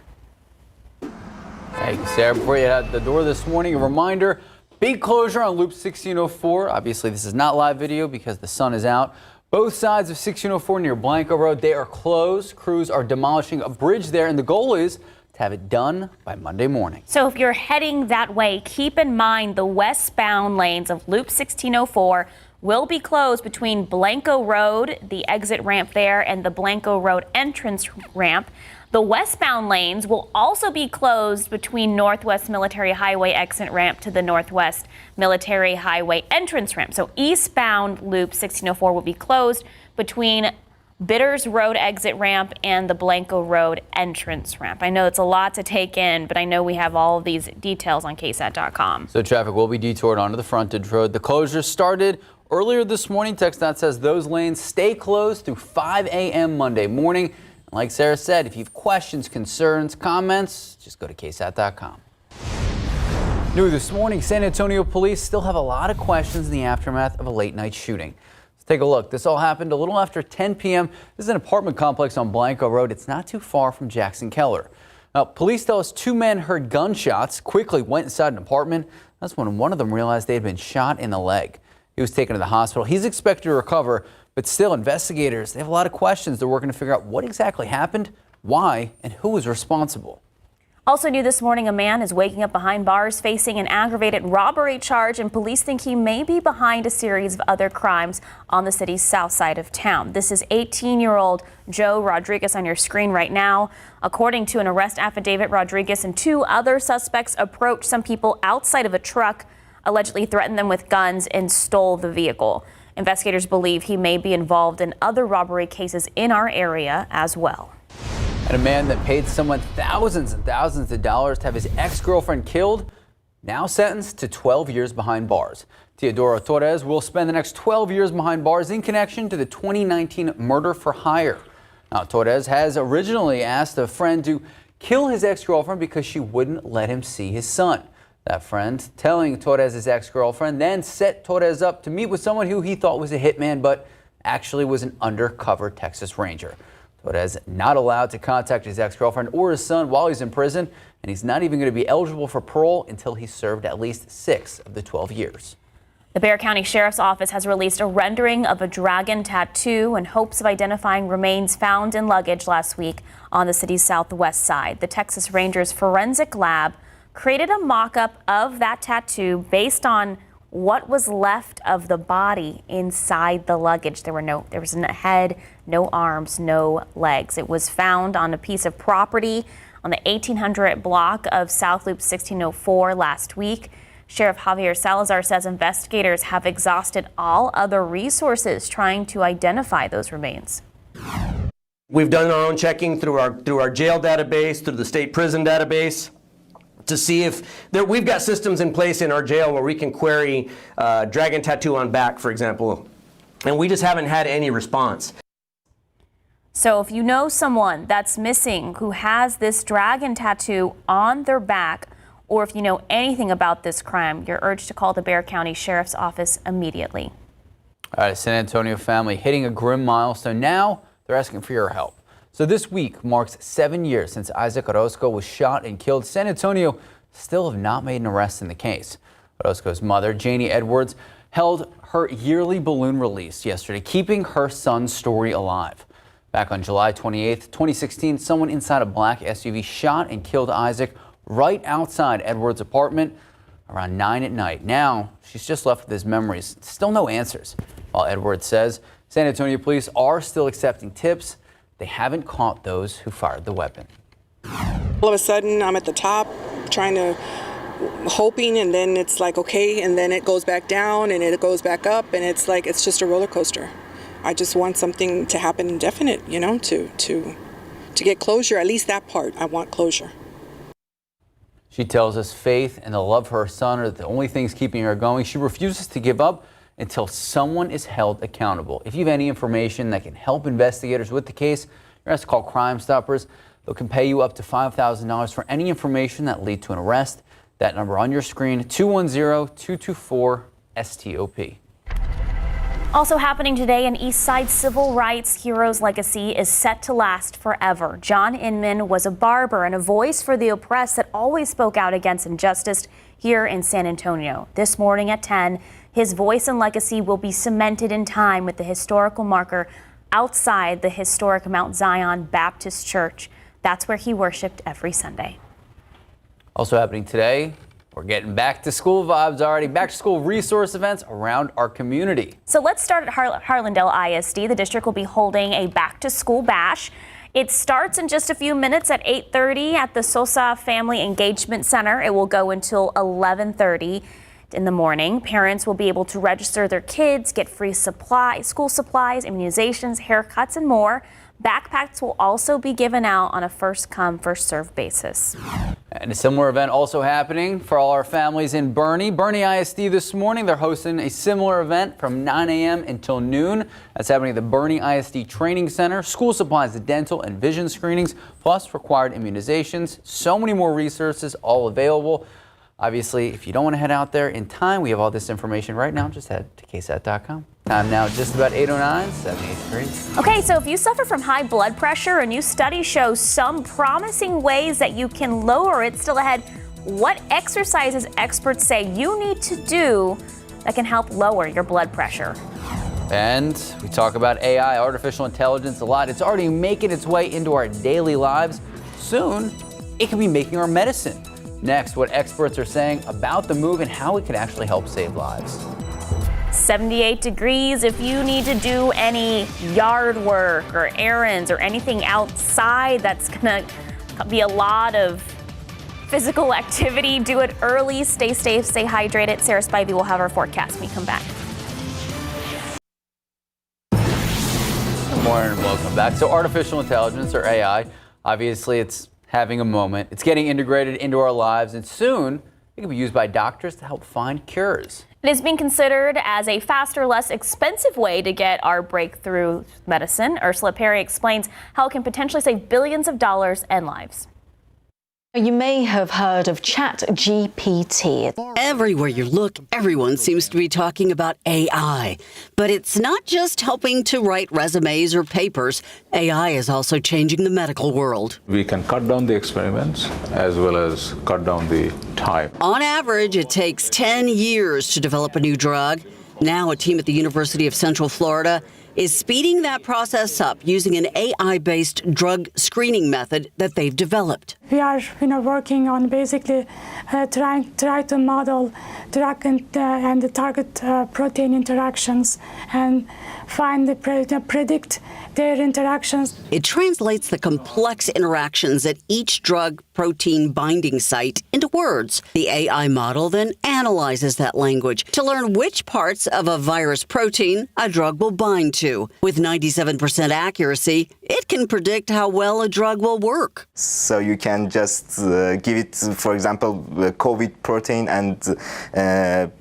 B: Thank you, Sarah. Before you head out the door this morning, a reminder, big closure on Loop 1604. Obviously, this is not live video because the sun is out. Both sides of 1604 near Blanco Road, they are closed. Crews are demolishing a bridge there, and the goal is to have it done by Monday morning.
C: So if you're heading that way, keep in mind the westbound lanes of Loop 1604 will be closed between Blanco Road, the exit ramp there, and the Blanco Road entrance ramp. The westbound lanes will also be closed between Northwest Military Highway exit ramp to the Northwest Military Highway entrance ramp. So eastbound Loop 1604 will be closed between Bitters Road exit ramp and the Blanco Road entrance ramp. I know it's a lot to take in, but I know we have all of these details on KSAT.com.
B: So traffic will be detoured onto the frontage road. The closure started earlier this morning. TxDOT says those lanes stay closed through 5 a.m. Monday morning. Like Sarah said, if you have questions, concerns, comments, just go to KSAT.com. New this morning, San Antonio police still have a lot of questions in the aftermath of a late night shooting. Let's take a look. This all happened a little after 10 p.m. This is an apartment complex on Blanco Road. It's not too far from Jackson Keller. Now, police tell us 2 men heard gunshots, quickly went inside an apartment. That's when one of them realized they had been shot in the leg. He was taken to the hospital. He's expected to recover. But still, investigators, they have a lot of questions. They're working to figure out what exactly happened, why, and who was responsible.
C: Also new this morning, a man is waking up behind bars facing an aggravated robbery charge, and police think he may be behind a series of other crimes on the city's south side of town. This is 18-year-old Joe Rodriguez on your screen right now. According to an arrest affidavit, Rodriguez and 2 other suspects approached some people outside of a truck, allegedly threatened them with guns, and stole the vehicle. Investigators believe he may be involved in other robbery cases in our area as well.
B: And a man that paid someone thousands and thousands of dollars to have his ex-girlfriend killed, now sentenced to 12 years behind bars. Teodoro Torres will spend the next 12 years behind bars in connection to the 2019 murder for hire. Now, Torres has originally asked a friend to kill his ex-girlfriend because she wouldn't let him see his son. That friend, telling Torres' ex-girlfriend, then set Torres up to meet with someone who he thought was a hitman, but actually was an undercover Texas Ranger. Torres not allowed to contact his ex-girlfriend or his son while he's in prison, and he's not even going to be eligible for parole until he's served at least 6 of the 12 years.
C: The Bexar County Sheriff's Office has released a rendering of a dragon tattoo in hopes of identifying remains found in luggage last week on the city's southwest side. The Texas Rangers Forensic Lab created a mock-up of that tattoo based on what was left of the body inside the luggage. There was no head, no arms, no legs. It was found on a piece of property on the 1800 block of South Loop 1604 last week. Sheriff Javier Salazar says investigators have exhausted all other resources trying to identify those remains.
I: We've done our own checking through our jail database, through the state prison database, to see if we've got systems in place in our jail where we can query dragon tattoo on back, for example, and we just haven't had any response.
C: So if you know someone that's missing who has this dragon tattoo on their back, or if you know anything about this crime, you're urged to call the Bexar County Sheriff's Office immediately.
B: All right, a San Antonio family hitting a grim milestone. Now they're asking for your help. So this week marks 7 years since Isaac Orozco was shot and killed. San Antonio still have not made an arrest in the case. Orozco's mother, Janie Edwards, held her yearly balloon release yesterday, keeping her son's story alive. Back on July 28th, 2016, someone inside a black SUV shot and killed Isaac right outside Edwards' apartment around 9 at night. Now, she's just left with his memories. Still no answers. While Edwards says San Antonio police are still accepting tips, they haven't caught those who fired the weapon.
L: All of a sudden, I'm at the top, hoping, and then it's like, okay, and then it goes back down, and it goes back up, and it's like, it's just a roller coaster. I just want something to happen indefinite, to get closure, at least that part. I want closure.
B: She tells us faith and the love for her son are the only things keeping her going. She refuses to give up until someone is held accountable. If you have any information that can help investigators with the case, you're asked to call Crime Stoppers. They can pay you up to $5,000 for any information that leads to an arrest. That number on your screen, 210-224-STOP.
C: Also happening today, an East Side civil rights hero's legacy is set to last forever. John Inman was a barber and a voice for the oppressed that always spoke out against injustice here in San Antonio. This morning at 10, his voice and legacy will be cemented in time with the historical marker outside the historic Mount Zion Baptist Church. That's where he worshiped every Sunday.
B: Also happening today, we're getting back to school vibes already. Back to school resource events around our community.
C: So let's start at Harlandale ISD. The district will be holding a back to school bash. It starts in just a few minutes at 8:30 at the Sosa Family Engagement Center. It will go until 11:30 in the morning. Parents will be able to register their kids, get free school supplies, immunizations, haircuts, and more. Backpacks will also be given out on a first-come, first-served basis.
B: And a similar event also happening for all our families in Boerne. Boerne ISD this morning, they're hosting a similar event from 9 a.m. until noon. That's happening at the Boerne ISD Training Center. School supplies, dental and vision screenings, plus required immunizations. So many more resources all available. Obviously, if you don't want to head out there in time, we have all this information right now. Just head to KSAT.com. Time now just about 8:09, 78 degrees.
C: Okay, so if you suffer from high blood pressure, a new study shows some promising ways that you can lower it. Still ahead, what exercises experts say you need to do that can help lower your blood pressure.
B: And we talk about AI, artificial intelligence, a lot. It's already making its way into our daily lives. Soon, it could be making our medicine. Next, what experts are saying about the move and how it could actually help save lives.
C: 78 degrees. If you need to do any yard work or errands or anything outside, that's going to be a lot of physical activity. Do it early. Stay safe. Stay hydrated. Sarah Spivey will have our forecast when we come back.
B: Good morning and welcome back. So artificial intelligence, or AI, obviously it's having a moment. It's getting integrated into our lives, and soon it can be used by doctors to help find cures.
C: It is being considered as a faster, less expensive way to get our breakthrough medicine. Ursula Perry explains how it can potentially save billions of dollars and lives.
M: You may have heard of ChatGPT.
X: Everywhere you look, everyone seems to be talking about AI. But it's not just helping to write resumes or papers. AI is also changing the medical world.
J: We can cut down the experiments as well as cut down the time.
X: On average, it takes 10 years to develop a new drug. Now, a team at the University of Central Florida is speeding that process up using an AI-based drug screening method that they've developed.
Y: We are working on basically trying to model drug and the target protein interactions and predict their interactions.
X: It translates the complex interactions at each drug protein binding site into words. The AI model then analyzes that language to learn which parts of a virus protein a drug will bind to. With 97% accuracy, it can predict how well a drug will work.
H: So you can just give it, for example, the COVID protein and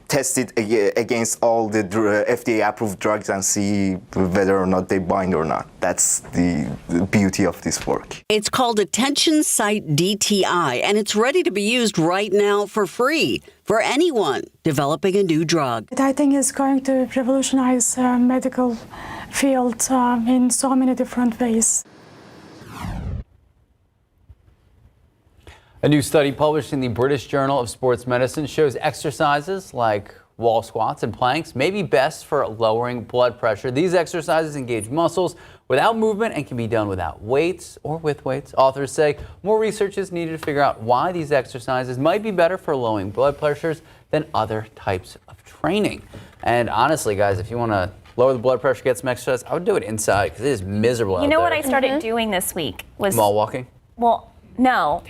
H: test it against all the FDA-approved drugs and see whether or not they bind or not. That's the beauty of this work.
X: It's called Attention Site DTI, and it's ready to be used right now for free for anyone developing a new drug.
Y: I think it's going to revolutionize medical field in so many different ways.
B: A new study published in the British Journal of Sports Medicine shows exercises like wall squats and planks may be best for lowering blood pressure. These exercises engage muscles without movement and can be done without weights or with weights. Authors say more research is needed to figure out why these exercises might be better for lowering blood pressures than other types of training. And honestly, guys, if you want to lower the blood pressure, get some exercise, I would do it inside because it is miserable out there.
C: You know what I started doing this week was
B: mall walking?
C: Well, no.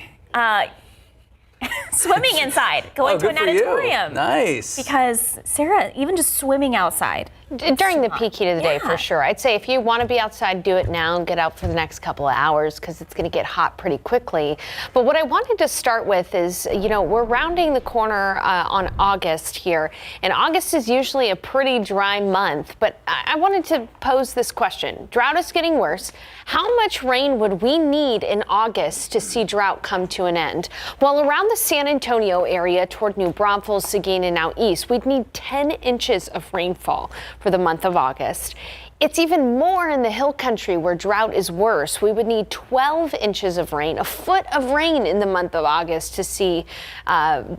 C: Swimming inside, going to an auditorium.
B: Nice.
C: Because Sarah, even just swimming outside.
D: During the peak heat of the day, for sure. I'd say if you want to be outside, do it now and get out for the next couple of hours because it's going to get hot pretty quickly. But what I wanted to start with is, we're rounding the corner on August here. And August is usually a pretty dry month. But I wanted to pose this question. Drought is getting worse. How much rain would we need in August to see drought come to an end? Well, around the San Antonio area toward New Braunfels, Seguin, and out east, we'd need 10 inches of rainfall for the month of August. It's even more in the hill country where drought is worse. We would need 12 inches of rain, a foot of rain in the month of August to see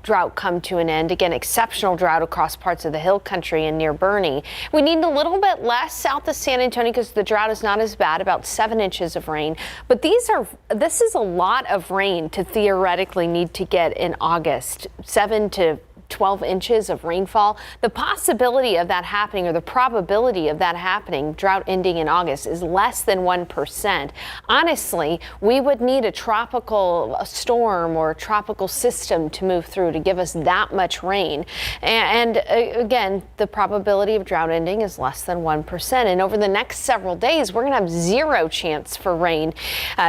D: drought come to an end. Again, exceptional drought across parts of the hill country and near Boerne. We need a little bit less south of San Antonio because the drought is not as bad, about 7 inches of rain. But this is a lot of rain to theoretically need to get in August, 7 to 12 inches of rainfall. The possibility of that happening, or the probability of that happening, drought ending in August, is less than 1%. Honestly, we would need a tropical storm or a tropical system to move through to give us that much rain. And again, the probability of drought ending is less than 1%. And over the next several days, we're going to have zero chance for rain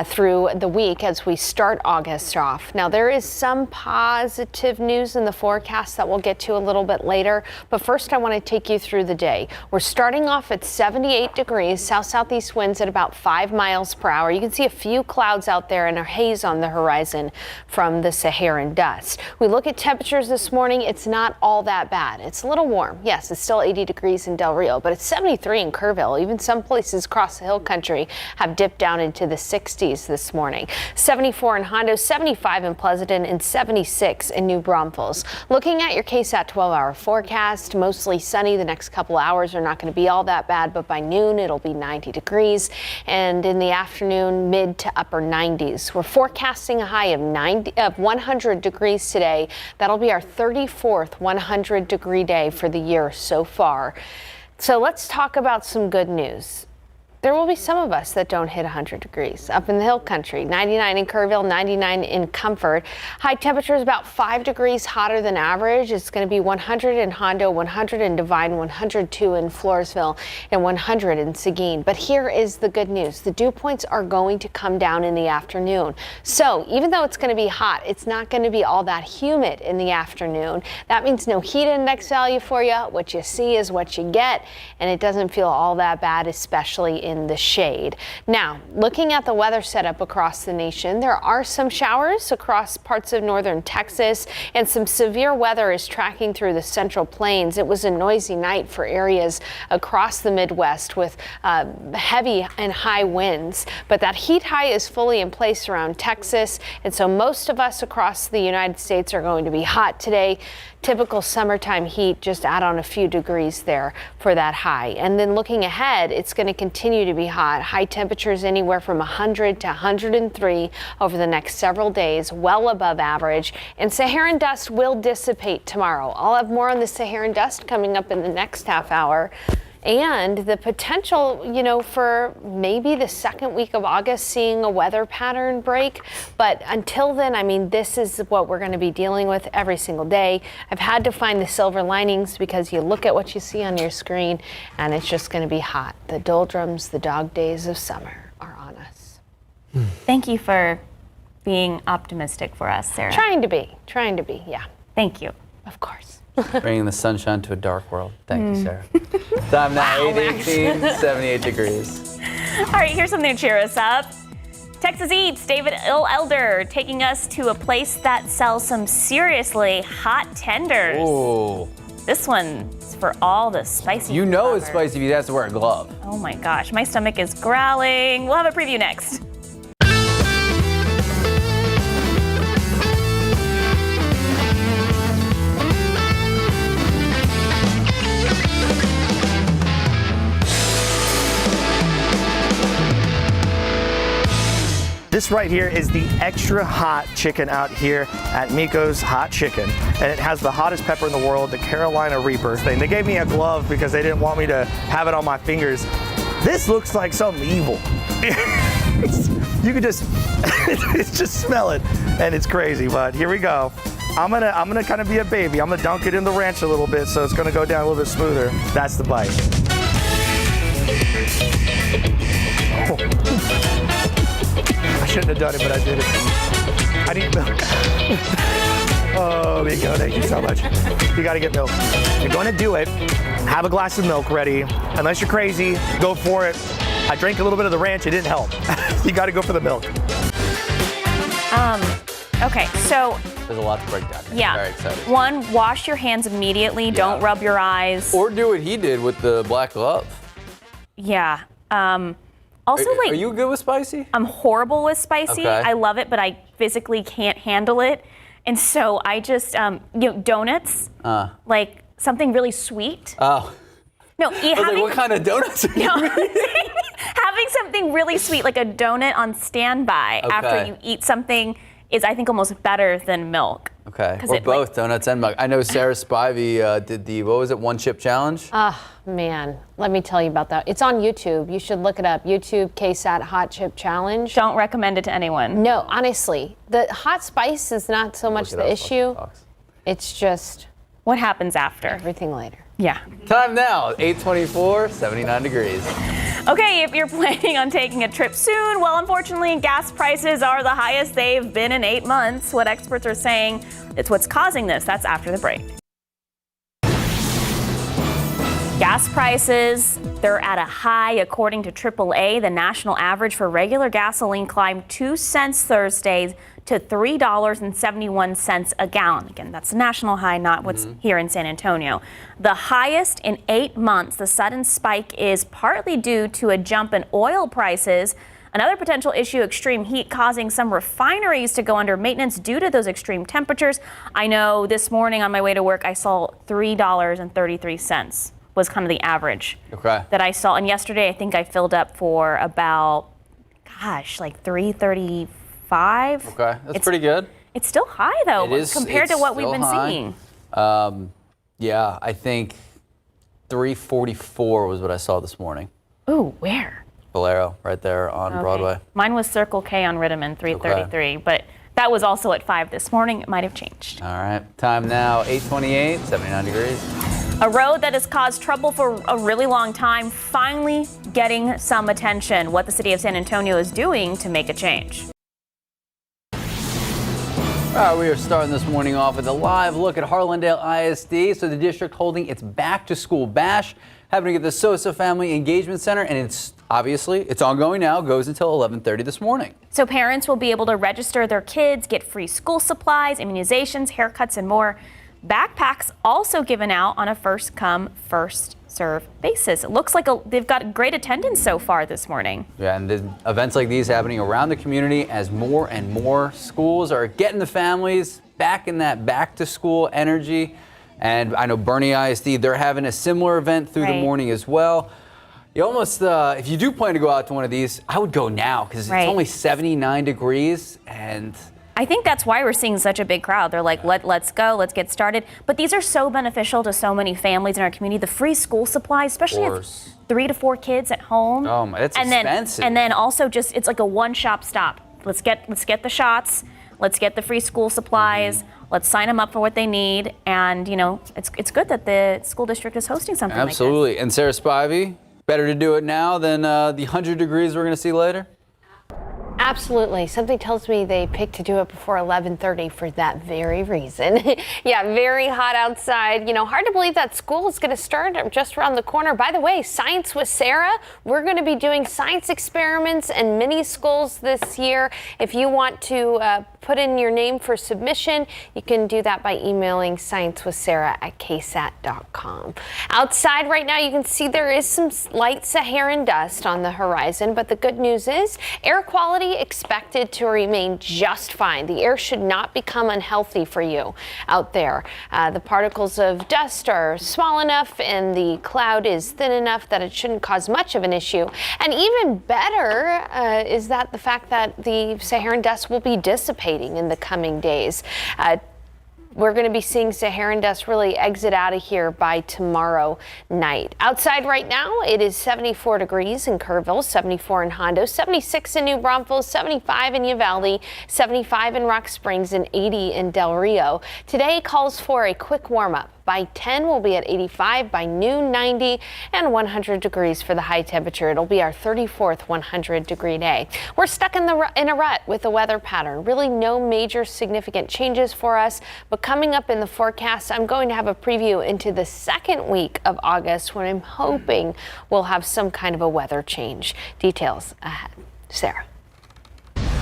D: through the week as we start August off. Now, there is some positive news in the forecast that we'll get to a little bit later. But first, I want to take you through the day. We're starting off at 78 degrees, south-southeast winds at about 5 miles per hour. You can see a few clouds out there and a haze on the horizon from the Saharan dust. We look at temperatures this morning. It's not all that bad. It's a little warm. Yes, it's still 80 degrees in Del Rio, but it's 73 in Kerrville. Even some places across the hill country have dipped down into the 60s this morning. 74 in Hondo, 75 in Pleasanton, and 76 in New Braunfels. Looking at your KSAT 12-hour forecast, mostly sunny. The next couple hours are not going to be all that bad, but by noon it'll be 90 degrees, and in the afternoon mid to upper 90s. We're forecasting a high of 100 degrees today. That'll be our 34th 100-degree day for the year so far. So let's talk about some good news. There will be some of us that don't hit 100 degrees up in the hill country. 99 in Kerrville, 99 in Comfort. High temperature is about 5 degrees hotter than average. It's going to be 100 in Hondo, 100 in Divine, 102 in Floresville, and 100 in Seguin. But here is the good news. The dew points are going to come down in the afternoon. So even though it's going to be hot, it's not going to be all that humid in the afternoon. That means no heat index value for you. What you see is what you get, and it doesn't feel all that bad, especially in the shade. Now, looking at the weather setup across the nation, there are some showers across parts of northern Texas, and some severe weather is tracking through the Central Plains. It was a noisy night for areas across the Midwest with heavy and high winds, but that heat high is fully in place around Texas, and so most of us across the United States are going to be hot today. Typical summertime heat, just add on a few degrees there for that high. And then looking ahead, it's going to continue to be hot. High temperatures anywhere from 100 to 103 over the next several days, well above average. And Saharan dust will dissipate tomorrow. I'll have more on the Saharan dust coming up in the next half hour. and the potential, for maybe the second week of August seeing a weather pattern break. But until then, I mean, this is what we're going to be dealing with every single day. I've had to find the silver linings because you look at what you see on your screen and it's just going to be hot. The doldrums, the dog days of summer are on us.
C: Thank you for being optimistic for us, Sarah.
D: Trying to be, yeah.
C: Thank you.
D: Of course.
B: Bringing the sunshine to a dark world. Thank you, Sarah. Time now, 8:18, 78 degrees.
C: All right, here's something to cheer us up. Texas Eats, David Elder, taking us to a place that sells some seriously hot tenders.
B: Ooh.
C: This one's for all the spicy
B: You know
C: lovers.
B: it's spicy if you have to wear a glove.
C: Oh my gosh, my stomach is growling. We'll have a preview next.
K: This right here is the extra hot chicken out here at Miko's Hot Chicken. And it has the hottest pepper in the world, the Carolina Reaper thing. They gave me a glove because they didn't want me to have it on my fingers. This looks like something evil. You could just, just smell it, and it's crazy, but here we go. I'm gonna kind of be a baby. I'm gonna dunk it in the ranch a little bit so it's gonna go down a little bit smoother. That's the bite. I shouldn't have done it, but I did it. I need milk. Oh, Miko, thank you so much. You gotta get milk. You're gonna do it. Have a glass of milk ready. Unless you're crazy, go for it. I drank a little bit of the ranch, it didn't help. You gotta go for the milk.
C: Okay, so
B: there's a lot to break down here.
C: yeah.
B: Very excited.
C: One, wash your hands immediately. Don't rub your eyes.
B: Or do what he did with the black glove.
C: Yeah. Also,
B: are you good with spicy?
C: I'm horrible with spicy.
B: Okay.
C: I love it, but I physically can't handle it. And so I just, donuts, like something really sweet.
B: Oh.
C: No,
B: what kind of donuts are you
C: having something really sweet, like a donut on standby after you eat something is, I think, almost better than milk.
B: Okay, or both donuts and milk. I know Sarah Spivey did the, what was it, one chip challenge?
D: Man, let me tell you about that. It's on YouTube. You should look it up. YouTube KSAT Hot Chip Challenge.
C: Don't recommend it to anyone.
D: No, honestly. The hot spice is not so much the issue. It's just
C: what happens after.
D: Everything later.
C: Yeah.
B: Time now, 8:24, 79 degrees.
C: Okay, if you're planning on taking a trip soon, well, unfortunately, gas prices are the highest they've been in 8 months. What experts are saying, it's what's causing this. That's after the break. Gas prices, they're at a high. According to AAA, the national average for regular gasoline climbed 2 cents Thursday to $3.71 a gallon. Again, that's a national high, not what's here in San Antonio. The highest in 8 months. The sudden spike is partly due to a jump in oil prices. Another potential issue, extreme heat, causing some refineries to go under maintenance due to those extreme temperatures. I know this morning on my way to work, I saw $3.33 was kind of the average that I saw. And yesterday, I think I filled up for about, like $3.35.
B: Okay, that's pretty good.
C: It's still high, though, compared to what we've been seeing.
B: Yeah, I think $3.44 was what I saw this morning.
C: Ooh, where?
B: Valero, right there on Broadway.
C: Mine was Circle K on Rittiman, $3.33, but that was also at 5 this morning. It might have changed.
B: All right, time now, 8:28, 79 degrees.
C: A road that has caused trouble for a really long time, finally getting some attention. What the city of San Antonio is doing to make a change.
B: All right, we are starting this morning off with a live look at Harlandale ISD. So the district holding its back to school bash, happening at the Sosa Family Engagement Center, and it's ongoing now, goes until 11:30 this morning.
C: So parents will be able to register their kids, get free school supplies, immunizations, haircuts, and more. Backpacks also given out on a first come, first serve basis. It looks like they've got great attendance so far this morning.
B: Yeah, and events like these happening around the community as more and more schools are getting the families back in that back to school energy. And I know Bernie ISD, they're having a similar event through the morning as well. You almost, if you do plan to go out to one of these, I would go now because it's only 79 degrees and
C: I think that's why we're seeing such a big crowd. They're like, let's go, let's get started. But these are so beneficial to so many families in our community. The free school supplies, especially if 3 to 4 kids at home.
B: Oh, it's expensive.
C: And then also just, it's like a one-shop stop. Let's get the shots. Let's get the free school supplies. Let's sign them up for what they need. And, you know, it's good that the school district is hosting something like this.
B: Absolutely. And Sarah Spivey, better to do it now than the 100 degrees we're going to see later?
D: Absolutely. Something tells me they picked to do it before 11:30 for that very reason. Yeah, very hot outside. You know, hard to believe that school is going to start just around the corner. By the way, Science with Sarah, we're going to be doing science experiments and mini schools this year. If you want to put in your name for submission, you can do that by emailing sciencewithsarah@ksat.com. Outside right now, you can see there is some light Saharan dust on the horizon, but the good news is air quality expected to remain just fine. The air should not become unhealthy for you out there. The particles of dust are small enough and the cloud is thin enough that it shouldn't cause much of an issue. And even better is that the fact that the Saharan dust will be dissipating in the coming days. We're going to be seeing Saharan dust really exit out of here by tomorrow night. Outside right now, it is 74 degrees in Kerrville, 74 in Hondo, 76 in New Braunfels, 75 in Uvalde, 75 in Rock Springs, and 80 in Del Rio. Today calls for a quick warm-up. By 10, we'll be at 85, by noon 90, and 100 degrees for the high temperature. It'll be our 34th 100-degree day. We're stuck in a rut with the weather pattern. Really no major significant changes for us, but coming up in the forecast, I'm going to have a preview into the second week of August when I'm hoping we'll have some kind of a weather change. Details ahead. Sarah.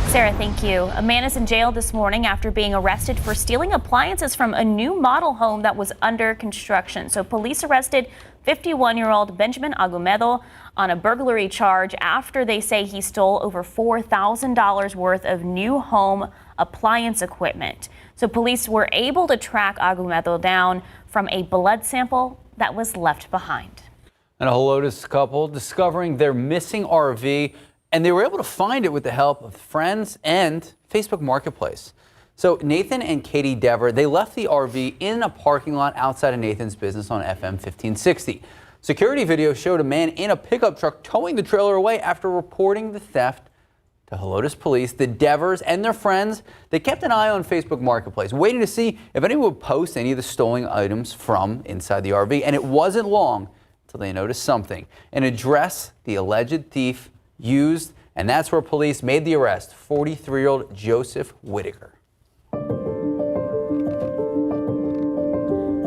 C: Sarah, thank you. A man is in jail this morning after being arrested for stealing appliances from a new model home that was under construction. So police arrested 51-year-old Benjamin Agumedo on a burglary charge after they say he stole over $4,000 worth of new home appliance equipment. So police were able to track Agumedo down from a blood sample that was left behind.
B: And a Helotes couple discovering their missing RV, and they were able to find it with the help of friends and Facebook Marketplace. So Nathan and Katie Dever, they left the RV in a parking lot outside of Nathan's business on FM 1560. Security video showed a man in a pickup truck towing the trailer away after reporting the theft to Helotes police. The Devers and their friends, they kept an eye on Facebook Marketplace, waiting to see if anyone would post any of the stolen items from inside the RV. And it wasn't long until they noticed something, an address the alleged thief used, and that's where police made the arrest, 43-year-old Joseph Whitaker.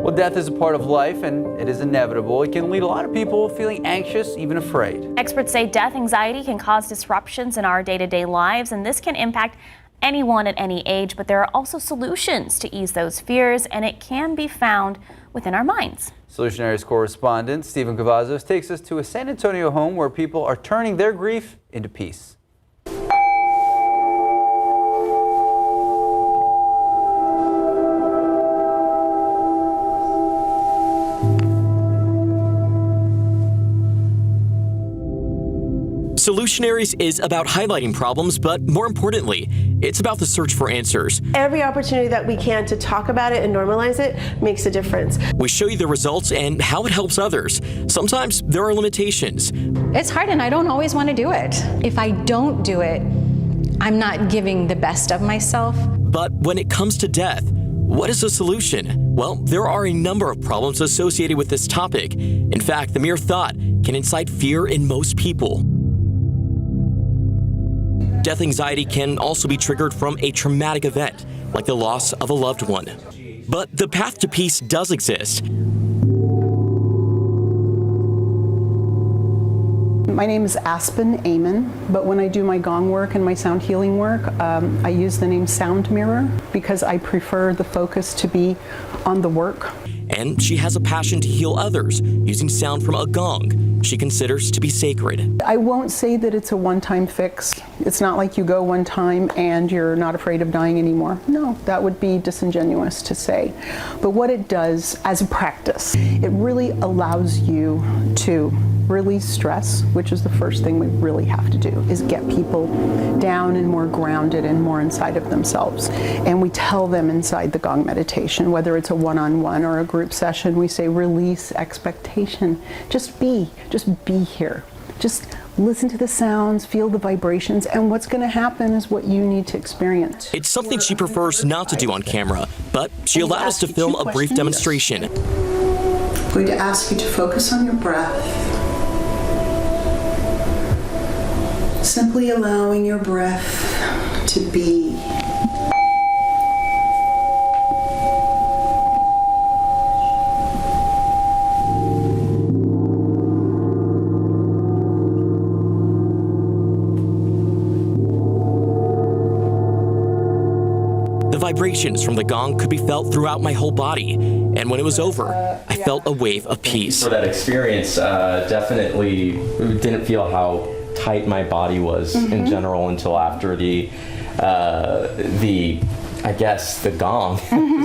B: Well, death is a part of life, and it is inevitable. It can lead a lot of people feeling anxious, even afraid.
C: Experts say death anxiety can cause disruptions in our day-to-day lives, and this can impact anyone at any age, but there are also solutions to ease those fears, and it can be found within our minds.
B: Solutionaries correspondent Stephen Cavazos takes us to a San Antonio home where people are turning their grief into peace.
N: Solutionaries is about highlighting problems, but more importantly, it's about the search for answers.
P: Every opportunity that we can to talk about it and normalize it makes a difference.
N: We show you the results and how it helps others. Sometimes there are limitations.
Q: It's hard and I don't always want to do it. If I don't do it, I'm not giving the best of myself.
N: But when it comes to death, what is the solution? Well, there are a number of problems associated with this topic. In fact, the mere thought can incite fear in most people. Death anxiety can also be triggered from a traumatic event, like the loss of a loved one. But the path to peace does exist.
R: My name is Aspen Amon, but when I do my gong work and my sound healing work, I use the name Sound Mirror because I prefer the focus to be on the work.
N: And she has a passion to heal others using sound from a gong she considers to be sacred.
R: I won't say that it's a one-time fix. It's not like you go one time and you're not afraid of dying anymore. No, that would be disingenuous to say. But what it does as a practice, it really allows you to release stress, which is the first thing we really have to do, is get people down and more grounded and more inside of themselves. And we tell them inside the gong meditation, whether it's a one-on-one or a group session, we say release expectation. Just be here. Just listen to the sounds, feel the vibrations, and what's going to happen is what you need to experience.
N: It's something she prefers not to do on camera, but she allowed us to film a brief demonstration.
R: I'm going to ask you to focus on your breath. Simply allowing your breath to be.
N: The vibrations from the gong could be felt throughout my whole body, and when it was over, I felt a wave of peace.
F: For that experience, definitely didn't feel how tight my body was in general until after the gong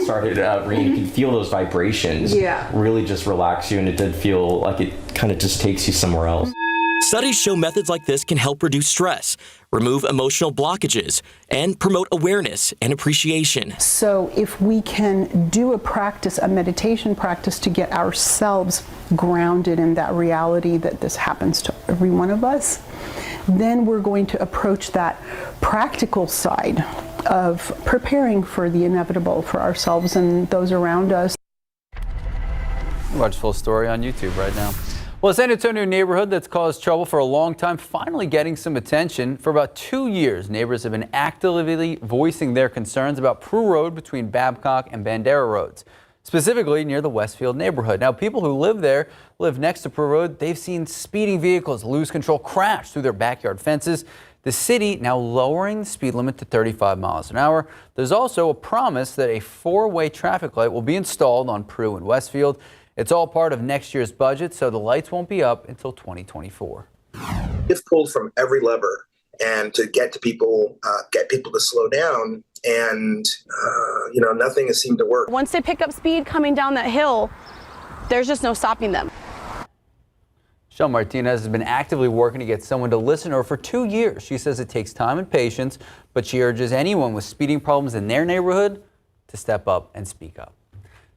F: started ringing. You could feel those vibrations really just relax you, and it did feel like it kind of just takes you somewhere else.
N: Studies show methods like this can help reduce stress, remove emotional blockages, and promote awareness and appreciation.
R: So if we can do a meditation practice to get ourselves grounded in that reality that this happens to every one of us, then we're going to approach that practical side of preparing for the inevitable for ourselves and those around us.
B: Watch full story on YouTube right now. Well, a San Antonio neighborhood that's caused trouble for a long time finally getting some attention. For about 2 years, neighbors have been actively voicing their concerns about Prue Road between Babcock and Bandera Roads, specifically near the Westfield neighborhood. Now, people who live next to Prue Road, they've seen speeding vehicles lose control, crash through their backyard fences. The city now lowering the speed limit to 35 miles an hour. There's also a promise that a 4-way traffic light will be installed on Prue and Westfield. It's all part of next year's budget, so the lights won't be up until 2024.
O: It's pulled from every lever, and to get people to slow down, and nothing has seemed to work.
S: Once they pick up speed coming down that hill, there's just no stopping them.
B: Michelle Martinez has been actively working to get someone to listen to her for 2 years. She says it takes time and patience, but she urges anyone with speeding problems in their neighborhood to step up and speak up.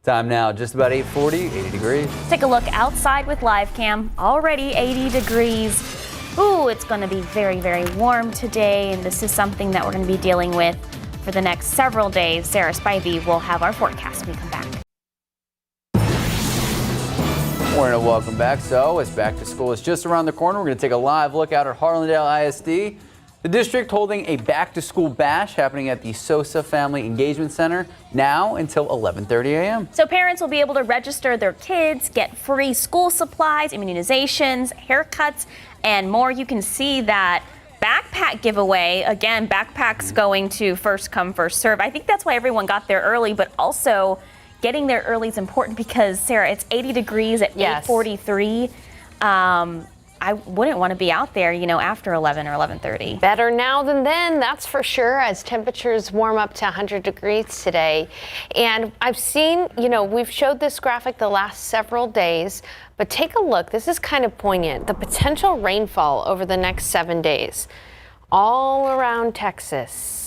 B: Time now, just about 8:40, 80 degrees.
C: Take a look outside with live cam. Already 80 degrees. Ooh, it's going to be very, very warm today, and this is something that we're going to be dealing with for the next several days. Sarah Spivey will have our forecast when we come back.
B: Morning and welcome back. So, as back to school is just around the corner, we're going to take a live look out at Harlandale ISD. The district holding a back-to-school bash happening at the Sosa Family Engagement Center now until 11:30 a.m.
C: So parents will be able to register their kids, get free school supplies, immunizations, haircuts, and more. You can see that backpack giveaway. Again, backpacks going to first come, first serve. I think that's why everyone got there early, but also getting there early is important because, Sarah, it's 80 degrees at 8:43. I wouldn't want to be out there, after 11 or 11:30.
D: Better now than then, that's for sure, as temperatures warm up to 100 degrees today. And I've seen, we've showed this graphic the last several days, but take a look. This is kind of poignant. The potential rainfall over the next 7 days. All around Texas.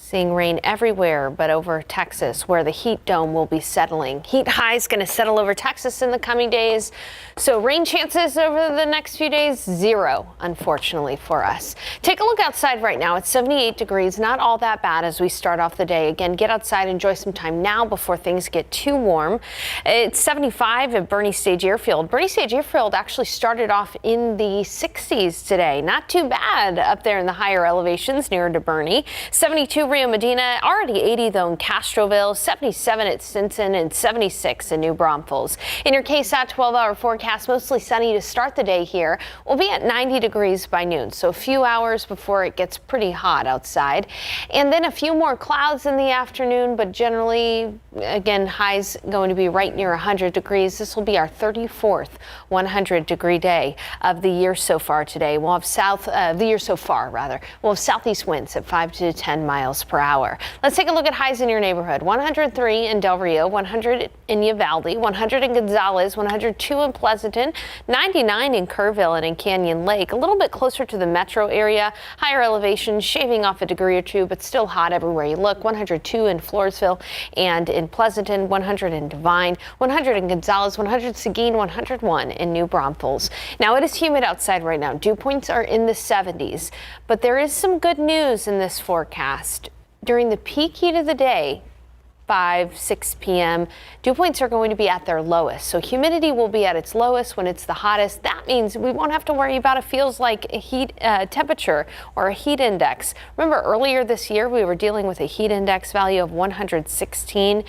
D: Seeing rain everywhere but over Texas, where the heat dome will be settling. Heat high is going to settle over Texas in the coming days. So rain chances over the next few days, 0, unfortunately for us. Take a look outside right now. It's 78 degrees, not all that bad as we start off the day. Again, get outside, enjoy some time now before things get too warm. It's 75 at Bernie Stage Airfield. Bernie Stage Airfield actually started off in the 60s today. Not too bad up there in the higher elevations nearer to Bernie. 72 Rio Medina, already 80 though in Castroville, 77 at Stinson, and 76 in New Braunfels. In your KSAT 12-hour forecast, mostly sunny to start the day here. We'll be at 90 degrees by noon, so a few hours before it gets pretty hot outside. And then a few more clouds in the afternoon, but generally, again, highs going to be right near 100 degrees. This will be our 34th 100-degree day of the year so far today. We'll have We'll have southeast winds at 5 to 10 miles per hour. Let's take a look at highs in your neighborhood. 103 in Del Rio, 100 in Uvalde, 100 in Gonzales, 102 in Pleasanton, 99 in Kerrville and in Canyon Lake. A little bit closer to the metro area. Higher elevation, shaving off a degree or two, but still hot everywhere you look. 102 in Floresville and in Pleasanton, 100 in Devine, 100 in Gonzales, 100 Seguin, 101 in New Braunfels. Now it is humid outside right now. Dew points are in the 70s, but there is some good news in this forecast. During the peak heat of the day, 6 p.m., dew points are going to be at their lowest. So humidity will be at its lowest when it's the hottest. That means we won't have to worry about it feels like a heat temperature or a heat index. Remember earlier this year, we were dealing with a heat index value of 116.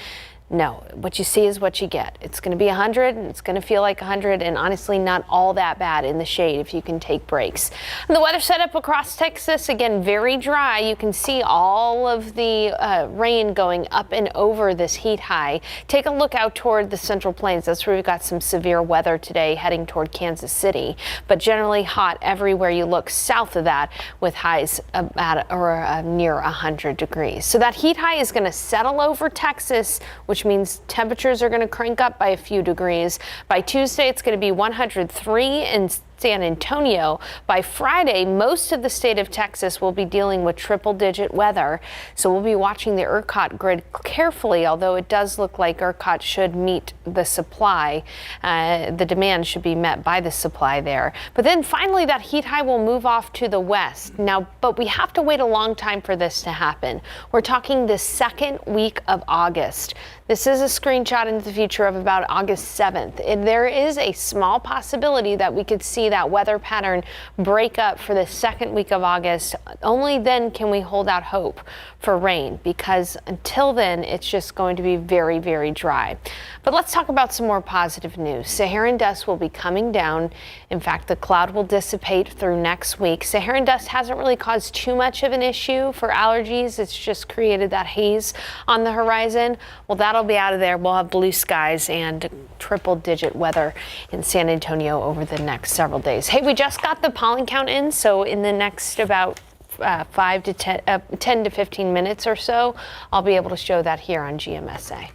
D: No, what you see is what you get. It's going to be 100 and it's going to feel like 100 and honestly not all that bad in the shade if you can take breaks. And the weather setup across Texas, again, very dry. You can see all of the rain going up and over this heat high. Take a look out toward the Central Plains. That's where we've got some severe weather today heading toward Kansas City, but generally hot everywhere you look south of that with highs about or near 100 degrees. So that heat high is going to settle over Texas, which means temperatures are going to crank up by a few degrees. By Tuesday, it's going to be 103 in San Antonio. By Friday, most of the state of Texas will be dealing with triple-digit weather. So we'll be watching the ERCOT grid carefully, although it does look like ERCOT should meet the supply. The demand should be met by the supply there. But then finally, that heat high will move off to the west. Now, but we have to wait a long time for this to happen. We're talking the second week of August. This is a screenshot into the future of about August 7th. And there is a small possibility that we could see that weather pattern break up for the second week of August. Only then can we hold out hope for rain, because until then, it's just going to be very, very dry. But let's talk about some more positive news. Saharan dust will be coming down. In fact, the cloud will dissipate through next week. Saharan dust hasn't really caused too much of an issue for allergies. It's just created that haze on the horizon. Well, that'll be out of there. We'll have blue skies and triple-digit weather in San Antonio over the next several days. Hey, we just got the pollen count in, so in the next about 10 to 15 minutes or so, I'll be able to show that here on GMSA.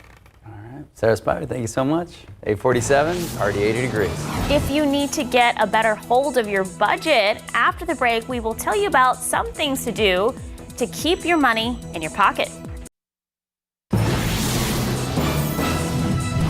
B: Sarah Spire, thank you so much. 847, already 80 degrees.
C: If you need to get a better hold of your budget, after the break, we will tell you about some things to do to keep your money in your pocket.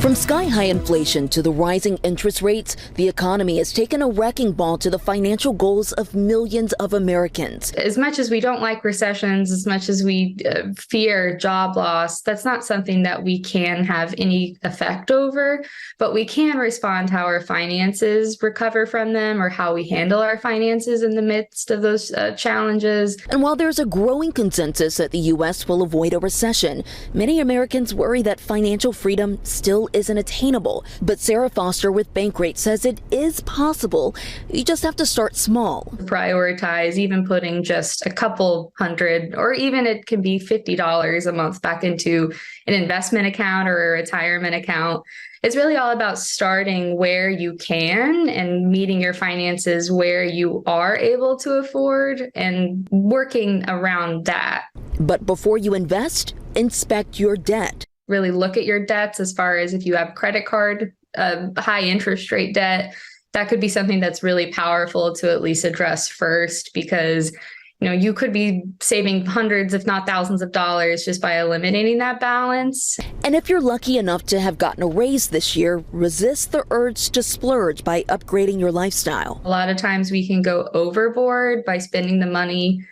E: From sky-high inflation to the rising interest rates, the economy has taken a wrecking ball to the financial goals of millions of Americans.
G: As much as we don't like recessions, as much as we fear job loss, that's not something that we can have any effect over, but we can respond how our finances recover from them or how we handle our finances in the midst of those challenges.
E: And while there's a growing consensus that the U.S. will avoid a recession, many Americans worry that financial freedom still isn't attainable. But Sarah Foster with Bankrate says it is possible. You just have to start small.
G: Prioritize even putting just a couple hundred, or even it can be $50 a month back into an investment account or a retirement account. It's really all about starting where you can and meeting your finances where you are able to afford and working around that.
E: But before you invest, inspect your debt.
G: Really look at your debts as far as if you have credit card, high interest rate debt, that could be something that's really powerful to at least address first, because you could be saving hundreds, if not thousands of dollars just by eliminating that balance.
E: And if you're lucky enough to have gotten a raise this year, resist the urge to splurge by upgrading your lifestyle.
G: A lot of times we can go overboard by spending the money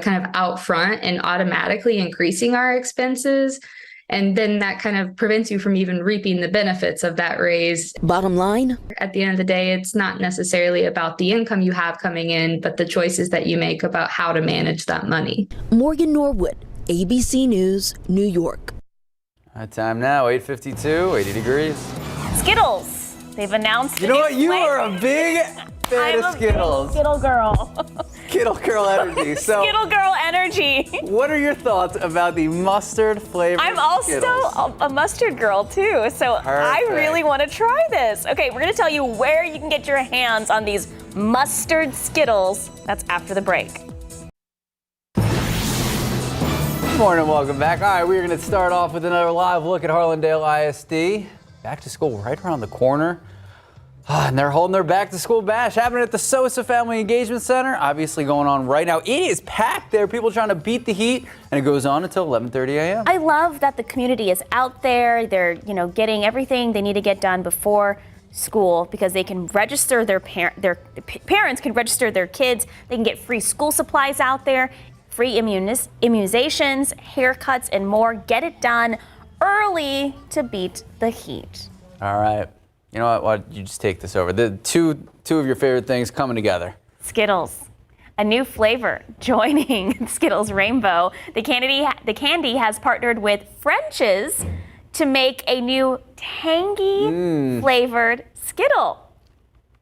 G: kind of out front and automatically increasing our expenses. And then that kind of prevents you from even reaping the benefits of that raise.
E: Bottom line,
G: at the end of the day, it's not necessarily about the income you have coming in, but the choices that you make about how to manage that money.
E: Morgan Norwood, ABC News, New York.
B: Time now, 8:52, 80 degrees.
C: Skittles. They've announced.
B: You know what? You are a big fan of Skittles.
C: Skittle girl.
B: Skittle girl energy. So,
C: Skittle girl energy.
B: What are your thoughts about the mustard flavored
C: I'm also
B: Skittles?
C: a mustard girl too, so
B: Perfect.
C: I really want to try this. Okay, we're going to tell you where you can get your hands on these mustard Skittles. That's after the break.
B: morning, welcome back. All right, we're going to start off with another live look at Harlandale ISD. Back to school right around the corner. And they're holding their back to school bash happening at the Sosa Family Engagement Center. Obviously going on right now. It is packed there. People trying to beat the heat, and it goes on until 11:30 a.m.
C: I love that the community is out there. They're, getting everything they need to get done before school because they can register their parents can register their kids. They can get free school supplies out there, free immunizations, haircuts, and more. Get it done early to beat the heat.
B: All right. You know what? Why don't you just take this over? The two of your favorite things coming together.
C: Skittles. A new flavor joining Skittles Rainbow. The candy has partnered with French's to make a new tangy flavored Skittle.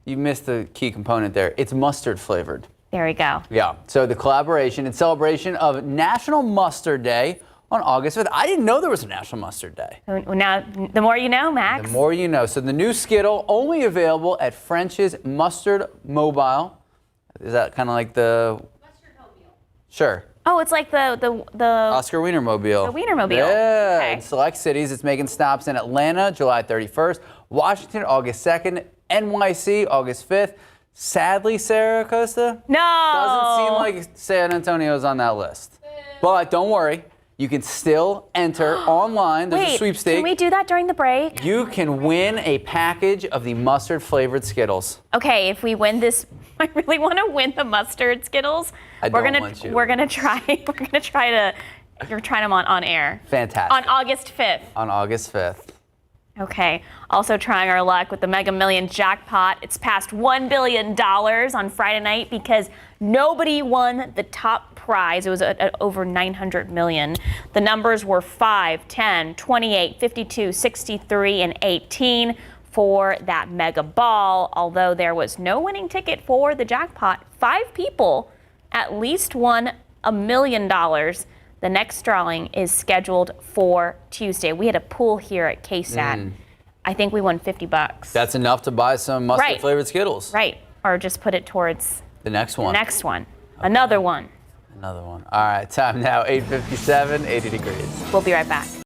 B: You missed the key component there. It's mustard flavored.
C: There we go.
B: Yeah. So the collaboration in celebration of National Mustard Day on August 5th. I didn't know there was a National Mustard Day.
C: Now, the more you know, Max.
B: The more you know. So the new Skittle only available at French's Mustard Mobile. Is that kind of like the Mustard Mobile? Sure.
C: Oh, it's like the
B: Oscar Wienermobile.
C: The Wienermobile.
B: Yeah.
C: Okay.
B: In select cities, it's making stops in Atlanta, July 31st, Washington, August 2nd, NYC, August 5th. Sadly, Sarah Acosta, doesn't seem like San Antonio's on that list. But don't worry. You can still enter online. There's a sweepstake.
C: Can we do that during the break?
B: You can win a package of the mustard-flavored Skittles.
C: Okay, if we win this, I really want to win the mustard Skittles. We're gonna try to. You're trying them on air.
B: Fantastic.
C: On August 5th.
B: On August 5th.
C: Okay. Also trying our luck with the Mega Million jackpot. It's past $1 billion on Friday night because nobody won the top prize. It was at over $900 million. The numbers were 5, 10, 28, 52, 63, and 18 for that mega ball. Although there was no winning ticket for the jackpot, 5 people at least won $1 million. The next drawing is scheduled for Tuesday. We had a pool here at KSAT. I think we won $50.
B: That's enough to buy some mustard-flavored Skittles.
C: Right. Or just put it towards
B: the next one.
C: The next one. Okay. Another one.
B: Another one. All right, time now, 8:57, 80 degrees.
C: We'll be right back.